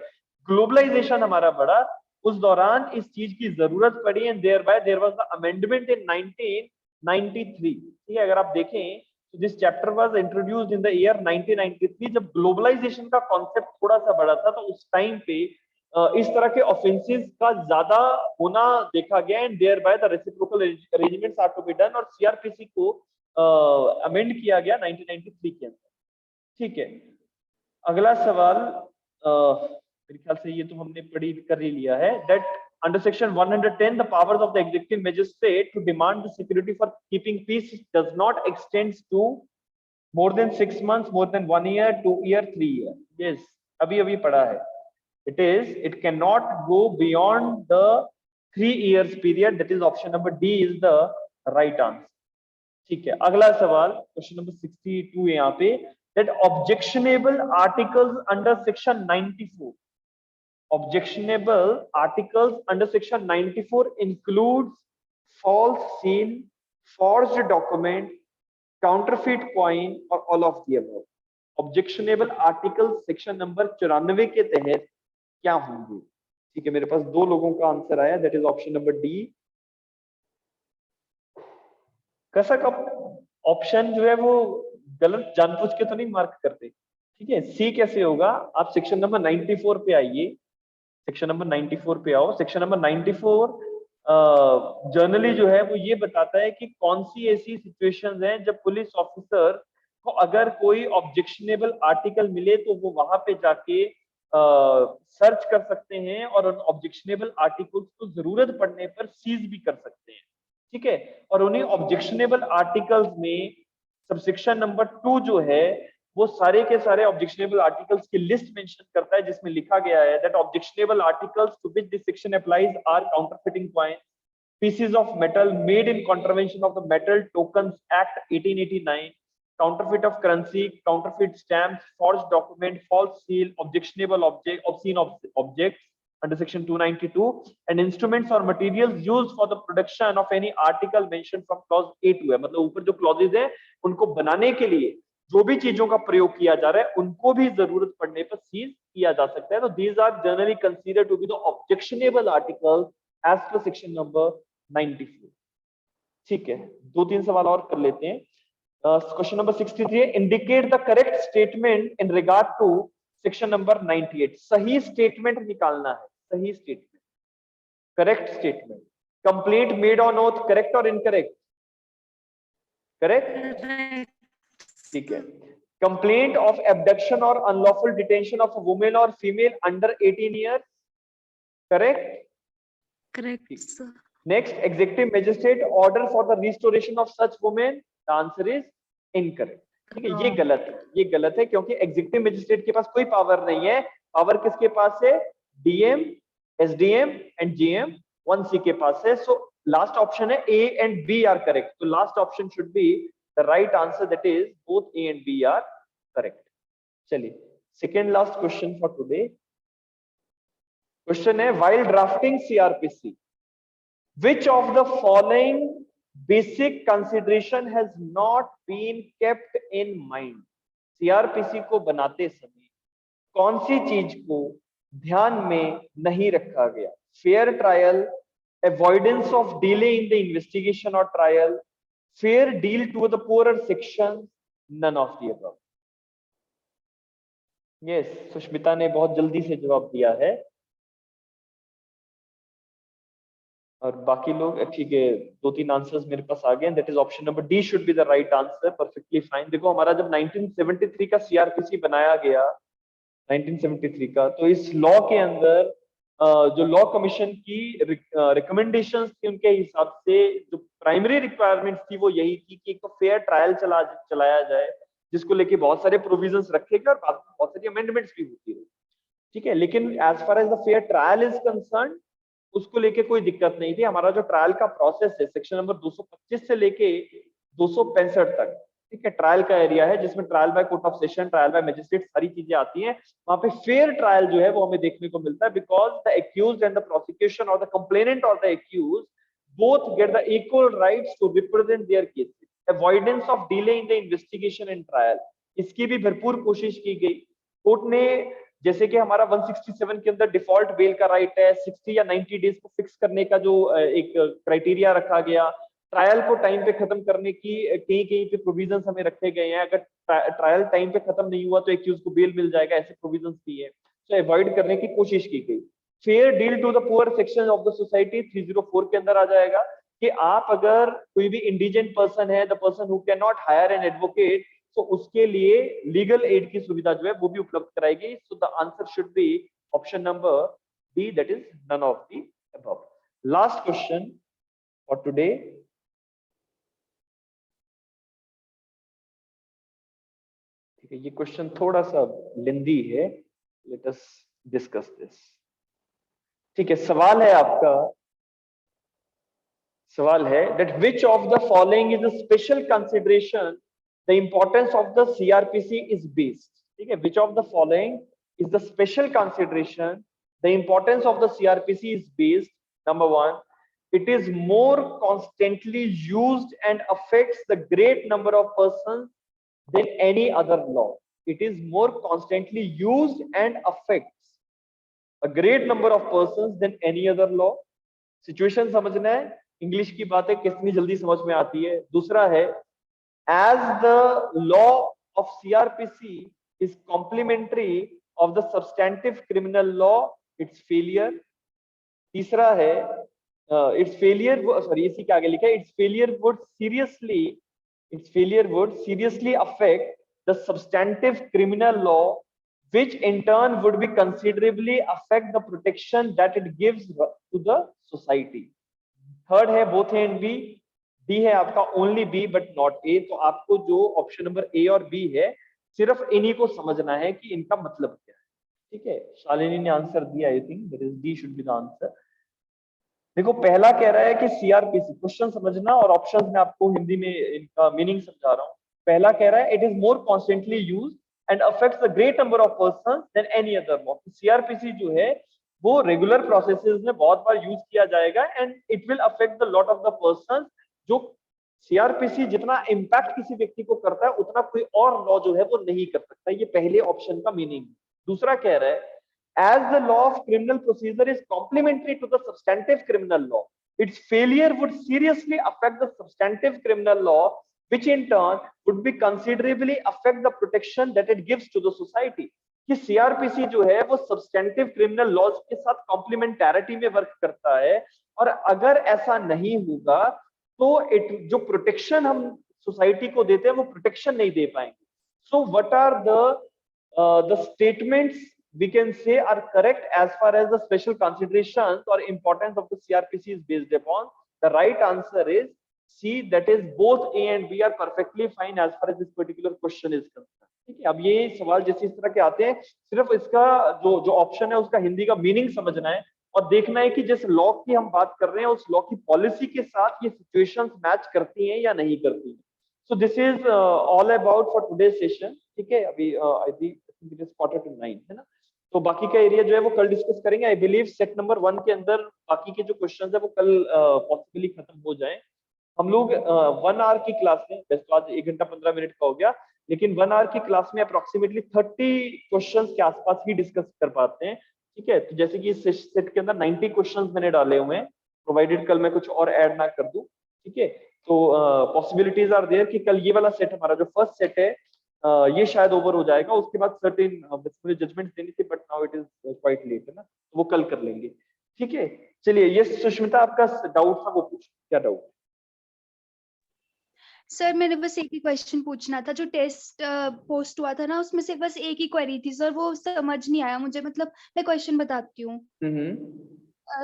Speaker 1: ग्लोबलाइजेशन हमारा बढ़ा उस दौरान इस चीज की जरूरत पड़ी and there was the amendment in 1993। ठीक है, अगर आप देखें तो this chapter was introduced in the year 1993। जब ग्लोबलाइजेशन का कॉन्सेप्ट थोड़ा सा बढ़ा था तो उस टाइम पे इस तरह के ऑफेंसेस का ज्यादा होना देखा गया and thereby the reciprocal arrangements are to be done और सीआरपीसी को अमेंड किया गया 1993 के अंदर। ठीक है, अगला सवाल मेरे ख्याल से ये तो हमने पढ़ी कर ही लिया है। That under section 110 the powers of the executive magistrate to demand the security for keeping peace does not extend to more than 6 months, more than 1 year, 2 year, 3 year. Yes, अभी पढ़ा है। It cannot go beyond the 3 years period. That is option number D is the right answer. ठीक है, अगला सवाल question number 62 है यहाँ पे। That objectionable articles under section 94. Objectionable articles under section 94 includes false seal, forged document, counterfeit coin or all of the above. Objectionable articles section number 94 के तहत क्या होंगे? ठीक है, मेरे पास दो लोगों का आंसर आया, that is option number D. कैसा का ऑप्शन जो है वो गलत जानबूझ के तो नहीं मार्क करते। ठीक है, सी कैसे होगा? आप सेक्शन नंबर 94 पे आइए, सेक्शन नंबर 94 पे आओ। सेक्शन नंबर 94 जर्नली जो है वो ये बताता है कि कौन सी ऐसी सिचुएशंस हैं जब पुलिस ऑफिसर को अगर कोई ऑब्जेक्शनेबल आर्टिकल मिले तो वो वहां पे जाके सर्च कर सकते हैं और उन ऑब्जेक्शनेबल आर्टिकल्स को जरूरत पड़ने पर सीज भी कर सकते हैं। ठीक है, और उन्हीं ऑब्जेक्शनेबल आर्टिकल्स में सबसेक्शन नंबर 2 जो है वो सारे के सारे ऑब्जेक्शनेबल आर्टिकल्स की लिस्ट मेंशन करता है, जिसमें लिखा गया है that objectionable articles to which this section applies are counterfeiting coin, pieces of metal made in contravention of the Metal Tokens Act 1889, counterfeit of currency, counterfeit stamps, forged document, false seal, objectionable object, obscene objects under section 292, and instruments or materials used for the production of any article mentioned from clause A to है। मतलब ऊपर जो clauses हैं उनको बनाने के लिए जो भी चीजों का प्रयोग किया जा रहा है उनको भी जरूरत पड़ने पर सीज किया जा सकता है। तो these are generally considered to be the objectionable articles as per section number 94। ठीक है, दो तीन सवाल और कर लेते हैं। Question number 63 indicate the correct statement in regard to section number 98। सही स्टेटमेंट निकालना है, सही statement, correct statement. Complaint made on oath, correct और इनकरेक्ट? करेक्ट। ठीक है, कंप्लेंट ऑफ एब्डक्शन और अनलॉफुल डिटेंशन ऑफ वुमेन और female under 18 year, correct.
Speaker 2: Correct sir.
Speaker 1: Next, executive magistrate order for the restoration of such women, the answer is incorrect. ठीक है, ये गलत है, ये गलत है, क्योंकि एग्जीक्यूटिव मजिस्ट्रेट के पास कोई पावर नहीं है। पावर किसके पास है? DM, SDM and GM 1C के पास है। सो लास्ट ऑप्शन है A and B are correct. तो last option should be the right answer, that is both A and B are correct. चलिए, second last question for today. Question है, while drafting CrPC which of the following basic consideration has not been kept in mind? CrPC को बनाते समय कौन सी चीज को ध्यान में नहीं रखा गया? Fair trial, avoidance of delay in the investigation और trial, fair deal to the poorer section, none of the above. Yes, Sushmita ने बहुत जल्दी से जवाब दिया है और बाकी लोग ठीक है, 2-3 आंसर्स मेरे पास आ गए। That is option number D should be the right answer. Perfectly fine. देखो, हमारा जब 1973 का सीआरपीसी बनाया गया, 1973 का, तो इस लॉ के अंदर जो लॉ कमीशन की रिकमेंडेशंस थी, उनके हिसाब से जो प्राइमरी रिक्वायरमेंट थी वो यही थी कि एक तो फेयर ट्रायल चलाया जाए, जिसको लेके बहुत सारे प्रोविजंस रखे गए और बहुत सारी अमेंडमेंट्स भी होती रही। ठीक है, लेकिन as far as the fair trial is concern, उसको लेके कोई दिक्कत नहीं थी। हमारा जो ट्रायल का प्रोसेस है, सेक्शन नंबर 225 से लेके 265 तक, ठीक है, ट्रायल का एरिया है, जिसमें trial by court of session, trial by magistrate, सारी चीजें आती हैं। वहां पे फेयर ट्रायल जो है वो हमें देखने को मिलता है, because the accused and the prosecution और द कंप्लेनेंट और the accused both get the equal rights to represent their cases. Avoidance of delay in the investigation and trial, इसकी भी भरपूर कोशिश की गई। कोर्ट ने, जैसे कि हमारा 167 के अंदर डिफॉल्ट बेल का राइट है, 60 या 90 डेज को फिक्स करने का जो एक क्राइटेरिया रखा गया, ट्रायल को टाइम पे खत्म करने की कहीं कहीं पे प्रोविजंस हमें रखे गए हैं। अगर ट्रायल टाइम पे खत्म नहीं हुआ तो एक्यूज को बेल मिल जाएगा, ऐसे प्रोविजंस भी है। तो अवॉइड करने की कोशिश की गई। Fair deal to the poor section of the society 304 के अंदर आ जाएगा कि आप अगर कोई भी इंडिजेंट पर्सन है, the person who can not hire an advocate, तो उसके लिए लीगल एड की सुविधा जो है वो भी उपलब्ध कराएगी। So the answer should be option number D, that is none of the above. Last question for today. ठीक है, ये क्वेश्चन थोड़ा सा लेंदी है, लेट अस डिस्कस दिस। ठीक है, सवाल है आपका, सवाल है that which of the following is a special consideration the importance of the CRPC is based. ठीक है, which of the following is the special consideration the importance of the CRPC is based? Number 1, it is more constantly used and affects the great number of persons than any other law. It is more constantly used and affects a great number of persons than any other law. Situation समझना है, English की बातें कितनी जल्दी समझ में आती है। दूसरा है, as the law of CRPC is complementary of the substantive criminal law, its failure. तीसरा है, its failure, sorry, इसी के आगे लिखा है, its failure would seriously affect the substantive criminal law, which in turn would be considerably affect the protection that it gives to the society. Third है both A and B. D है आपका only B but not A. तो आपको जो option number A और B है, सिर्फ इन्हीं को समझना है कि इनका मतलब क्या है। ठीक है, शालिनी ने आंसर दिया, I think that is D should be the answer. देखो, पहला कह रहा है कि सीआरपीसी, क्वेश्चन समझना और ऑप्शंस में आपको हिंदी में इनका मीनिंग समझा रहा हूँ। पहला कह रहा है it is more constantly use and affects the great number of person than any other law. CRPC जो है वो रेगुलर प्रोसेसेस में बहुत बार यूज किया जाएगा and it will affect the lot of the person. जो सीआरपीसी जितना इंपैक्ट किसी व्यक्ति को करता है, उतना कोई और लॉ जो है वो नहीं कर सकता। ये पहले ऑप्शन का मीनिंग। दूसरा कह रहा है as the law of criminal procedure is complementary to the substantive criminal law, its failure would seriously affect the substantive criminal law, which in turn would be considerably affect the protection that it gives to the society. कि CrPC जो है वो substantive criminal laws के साथ कॉम्प्लीमेंटैरिटी में work करता है, और अगर ऐसा नहीं होगा तो जो प्रोटेक्शन हम सोसाइटी को देते हैं वो प्रोटेक्शन नहीं दे पाएंगे। So what are the statements we can say are correct as far as the special considerations or importance of the CRPC is based upon. The right answer is C, that is both A and B are perfectly fine as far as this particular question is concerned. ठीक है, अब ये सवाल जैसे इस तरह के आते हैं, सिर्फ इसका जो ऑप्शन है उसका हिंदी का मीनिंग समझना है और देखना है कि जिस लॉ की हम बात कर रहे हैं उस लॉ की पॉलिसी के साथ ये सिचुएशंस मैच करती हैं या नहीं करती हैं. So this is all about for today's session. ठीक है, अभी I think it is 8:45 है ना. तो बाकी का एरिया जो है वो कल डिस्कस करेंगे. आई बिलीव सेट नंबर 1 के अंदर बाकी के जो क्वेश्चंस है वो कल पॉसिबली खत्म हो जाए. हम लोग 1 आवर की क्लास में, वैसे तो आज 1 घंटा 15 मिनट का हो गया, लेकिन 1 आवर की क्लास में अप्रोक्सीमेटली 30 क्वेश्चंस के आसपास ही डिस्कस कर पाते हैं. ठीक है, तो जैसे कि इस सेट के अंदर 90 क्वेश्चंस मैंने डाले हुए हैं, प्रोवाइडेड कल मैं कुछ और ऐड ना कर दूं. ठीक है, तो पॉसिबिलिटीज आर देयर कि कल ये वाला सेट हमारा जो फर्स्ट सेट है ये शायद ओवर हो जाएगा. उसके बाद सर्टेन मुझे जजमेंट देनी थी, but now it is quite late है ना, तो वो कल कर लेंगे. ठीक है, चलिए. ये सुष्मिता आपका डाउट था, वो पूछ, क्या डाउट?
Speaker 2: सर मैंने बस एक ही क्वेश्चन पूछना था. जो टेस्ट पोस्ट हुआ था ना, उसमें से बस एक ही क्वेरी थी सर, वो समझ नहीं आया मुझे. मतलब मैं क्वेश्चन बताती हूँ.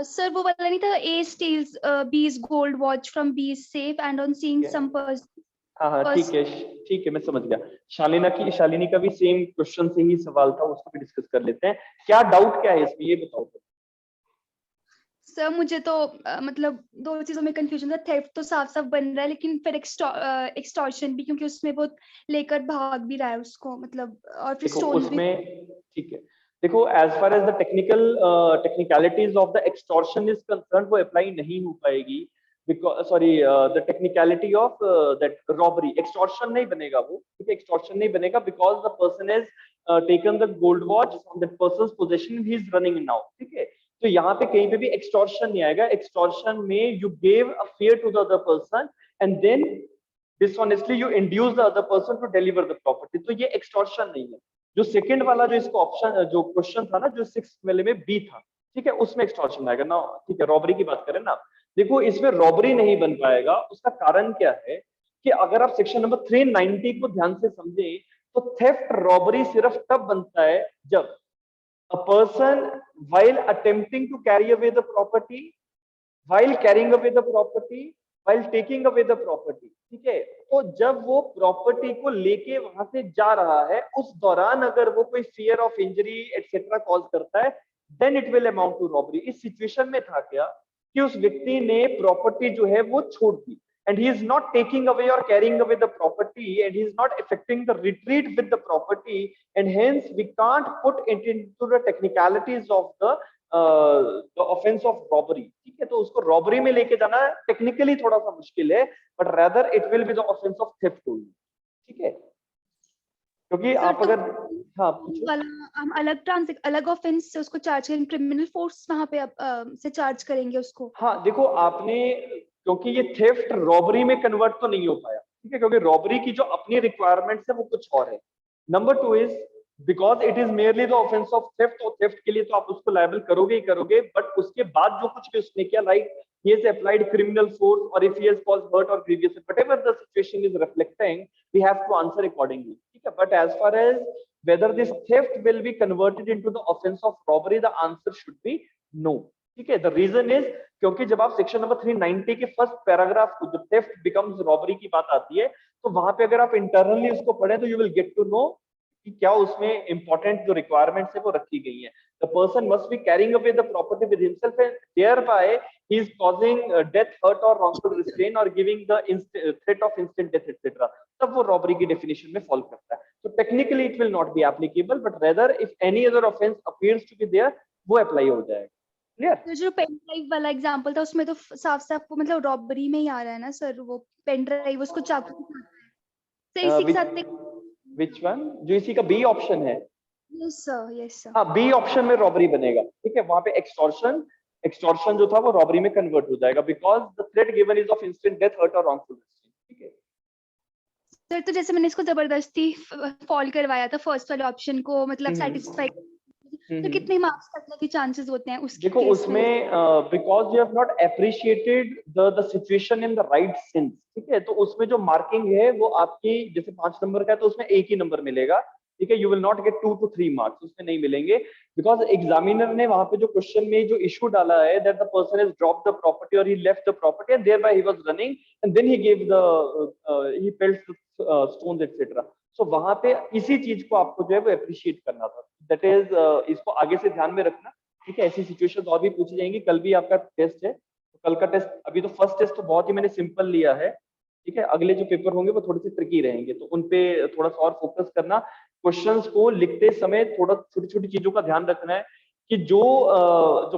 Speaker 2: सर वो वाला नहीं था, A steals B's gold watch from B's safe and on seeing some person.
Speaker 1: हाँ, ठीक है, मैं समझ गया. शालिनी का भी सेम क्वेश्चन से ही सवाल था, उसको भी डिस्कस कर लेते हैं. क्या डाउट क्या है इसमें, ये बताओ.
Speaker 2: सर मुझे तो मतलब दो चीजों में कंफ्यूजन था. थेफ्ट तो साफ साफ बन रहा है, लेकिन फिर एक्सटॉर्शन भी, क्योंकि उसमें वो लेकर भाग भी रहा है उसको, मतलब और फिर स्टोन भी.
Speaker 1: ठीक है, देखो, as far as the technicalities of the extortion is concern, वो अप्लाई नहीं हो पाएगी. Sorry, the technicality of that robbery, extortion नहीं बनेगा वो. ठीक है, एक्सटॉर्शन नहीं बनेगा because the person has taken the gold watch from that person's position, he is running now. ठीक है, तो यहाँ पे कहीं पे भी एक्सटॉर्शन नहीं आएगा. एक्सटॉर्शन में you gave a fear to the other person and then dishonestly you induce the other person to deliver the property. तो ये एक्सटॉर्शन नहीं है. जो सेकंड वाला जो इसको ऑप्शन जो क्वेश्चन था ना, जो 6th वाले में बी था, ठीक है, उसमें एक्सटॉर्शन आएगा ना. ठीक है, रॉबरी की बात करें ना, देखो इसमें रॉबरी नहीं बन पाएगा. उसका कारण क्या है कि अगर आप सेक्शन नंबर 390 को ध्यान से समझें तो थेफ्ट रॉबरी सिर्फ तब बनता है जब a person while attempting to carry away the property, while carrying away the property, while taking away the property. ठीक है, तो जब वो प्रॉपर्टी को लेके वहां से जा रहा है, उस दौरान अगर वो कोई fear of injury etcetera cause करता है, then it will amount to robbery. इस सिचुएशन में था क्या कि उस व्यक्ति ने प्रॉपर्टी जो है वो छोड़ दी, and he is not taking away or carrying away the property, and he is not effecting the retreat with the property, and hence we can't put it into the technicalities of the offense of robbery. ठीक है, तो उसको robbery में लेके जाना technically थोड़ा सा मुश्किल है, but rather it will be the offence of theft only. ठीक है, क्योंकि आप अगर
Speaker 2: हम अलग ऑफेंस से उसको चार्ज करेंगे, क्रिमिनल फोर्स वहां पे से चार्ज करेंगे उसको. हाँ,
Speaker 1: देखो आपने, क्योंकि ये थेफ्ट रॉबरी में कन्वर्ट तो नहीं हो पाया. ठीक है, क्योंकि रॉबरी की जो अपनी रिक्वायरमेंट्स है वो कुछ और है. Number 2 is because it is merely the offence of theft. और थेफ्ट के लिए तो आप उसको लायबल करोगे ही करोगे, बट उसके बाद जो कुछ भी उसने किया, like he has applied criminal force or if he has caused hurt or grievous, whatever the situation is reflecting, we have to answer accordingly. ठीक है, but as far as whether this theft will be converted into the offense of robbery, the answer should be no. ठीक है, the reason is क्योंकि जब आप section number 390 के first paragraph को, जो थेफ्ट बिकम्स रॉबरी की बात आती है, तो वहां पे अगर आप इंटरनली उसको पढ़ें तो you will get to know कि क्या उसमें इंपॉर्टेंट जो रिक्वायरमेंट्स है वो रखी गई है. The person must be carrying away the property with himself, and thereby he is causing death, hurt or wrongful restraint or giving the threat of instant death, etc. तब वो रॉबरी की definition में fall करता है. So technically it will not be applicable, but rather if any other offense appears to be there, वो apply हो जाएगा. Clear?
Speaker 2: तो जो पेन ड्राइव वाला एग्जांपल था उसमें तो साफ साफ मतलब रॉबरी में ही आ रहा है ना सर. वो पेन ड्राइव उसको चाकू के साथ.
Speaker 1: Which one? जो इसी का बी ऑप्शन है.
Speaker 2: Yes sir.
Speaker 1: हाँ, बी ऑप्शन में रॉबरी बनेगा. ठीक है, वहां पे एक्सटॉर्शन जो था वो रॉबरी में कन्वर्ट हो जाएगा because the threat given is of instant death, hurt और रॉन्गफुल रेस्ट्रेंट. ठीक है
Speaker 2: सर, तो जैसे मैंने इसको जबरदस्ती फॉल करवाया था फर्स्ट वाले ऑप्शन को, मतलब सेटिस्फाई, तो कितने मार्क्स कटने के चांसेस होते हैं उसके?
Speaker 1: देखो उसमें because you have not appreciated the situation in the right sense. ठीक है, तो उसमें जो मार्किंग है वो आपकी जैसे 5 नंबर का है तो उसमें 1 ही नंबर मिलेगा. ठीक है, you will not gate 2 to 3 marks, उसमें नहीं मिलेंगे, बिकॉज एग्जामिनर ने वहां पे जो क्वेश्चन में जो इशू डाला है that the person has dropped the property और he left the property and thereby he was running and then he give the he pelt stones etcetera. So वहां पे इसी चीज को आपको जो है वो अप्रिशिएट करना था, दैट इज इसको आगे से ध्यान में रखना। ठीक है, ऐसी सिचुएशंस और भी पूछी जाएंगी, कल भी आपका टेस्ट है, तो कल का टेस्ट, अभी तो फर्स्ट टेस्ट तो बहुत ही मैंने सिंपल लिया है, ठीक है, अगले जो पेपर होंगे वो थोड़े से ट्रिकी रहेंगे, तो उनपे थोड़ा सा और फोकस करना। क्वेश्चंस को लिखते समय थोड़ा छोटी छोटी चीजों का ध्यान रखना है कि जो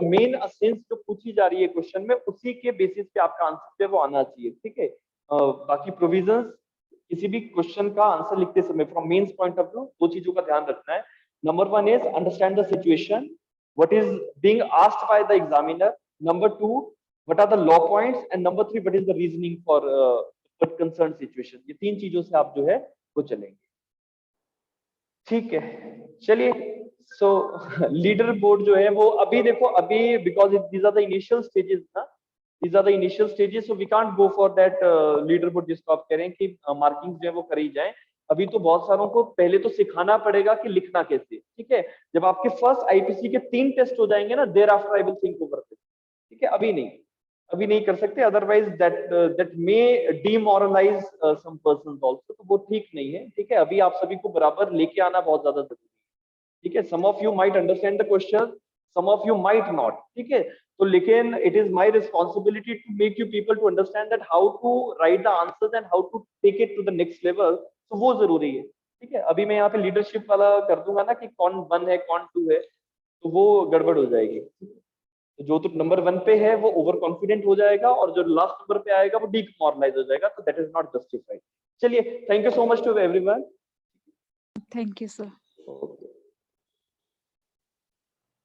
Speaker 1: मेन असेंस जो पूछी जा रही है क्वेश्चन में, उसी के बेसिस पे आपका आंसर जो है वो आना चाहिए। ठीक है, बाकी प्रोविजंस किसी भी क्वेश्चन का आंसर लिखते समय from mains point of view दो चीजों का ध्यान रखना है। Number 1 is understand the situation, what is being asked by the examiner. Number 2, what are the law points, and number 3, what is the reasoning for what concerned situation. ये तीन चीजों से आप जो है वो चलेंगे। ठीक है, चलिए। सो लीडर बोर्ड जो है वो अभी देखो, अभी because these are the initial stages ना, these are the initial stages, so we can't go for that leaderboard जिसको आप कह रहे हैं कि मार्किंग जो है वो करी जाए। अभी तो बहुत सारों को पहले तो सिखाना पड़ेगा कि लिखना कैसे। ठीक है, जब आपके फर्स्ट आईपीसी के 3 टेस्ट हो जाएंगे ना, thereafter I will think over this. ठीक है, अभी नहीं कर सकते, otherwise that may demoralise some persons also, तो वो ठीक नहीं है। ठीक है, अभी आप सभी को बराबर लेके आना बहुत ज्यादा जरूरी है। ठीक है, some of you might understand the question, some of you might not. ठीक है, तो लेकिन it is my responsibility to make you people to understand that how to write the answers and how to take it to the next level, तो वो जरूरी है। ठीक है, अभी मैं यहाँ पे लीडरशिप वाला कर दूंगा ना कि कौन 1 है कौन 2 है, तो वो गड़बड़ हो जाएगी। तो जो तो नंबर 1 पे है वो ओवर कॉन्फिडेंट हो जाएगा और जो लास्ट नंबर पे आएगा वो डीमोरलाइज हो जाएगा, तो दैट इज नॉट जस्टिफाइड। चलिए, thank you so much to everyone.
Speaker 3: Thank you, sir.
Speaker 1: Okay.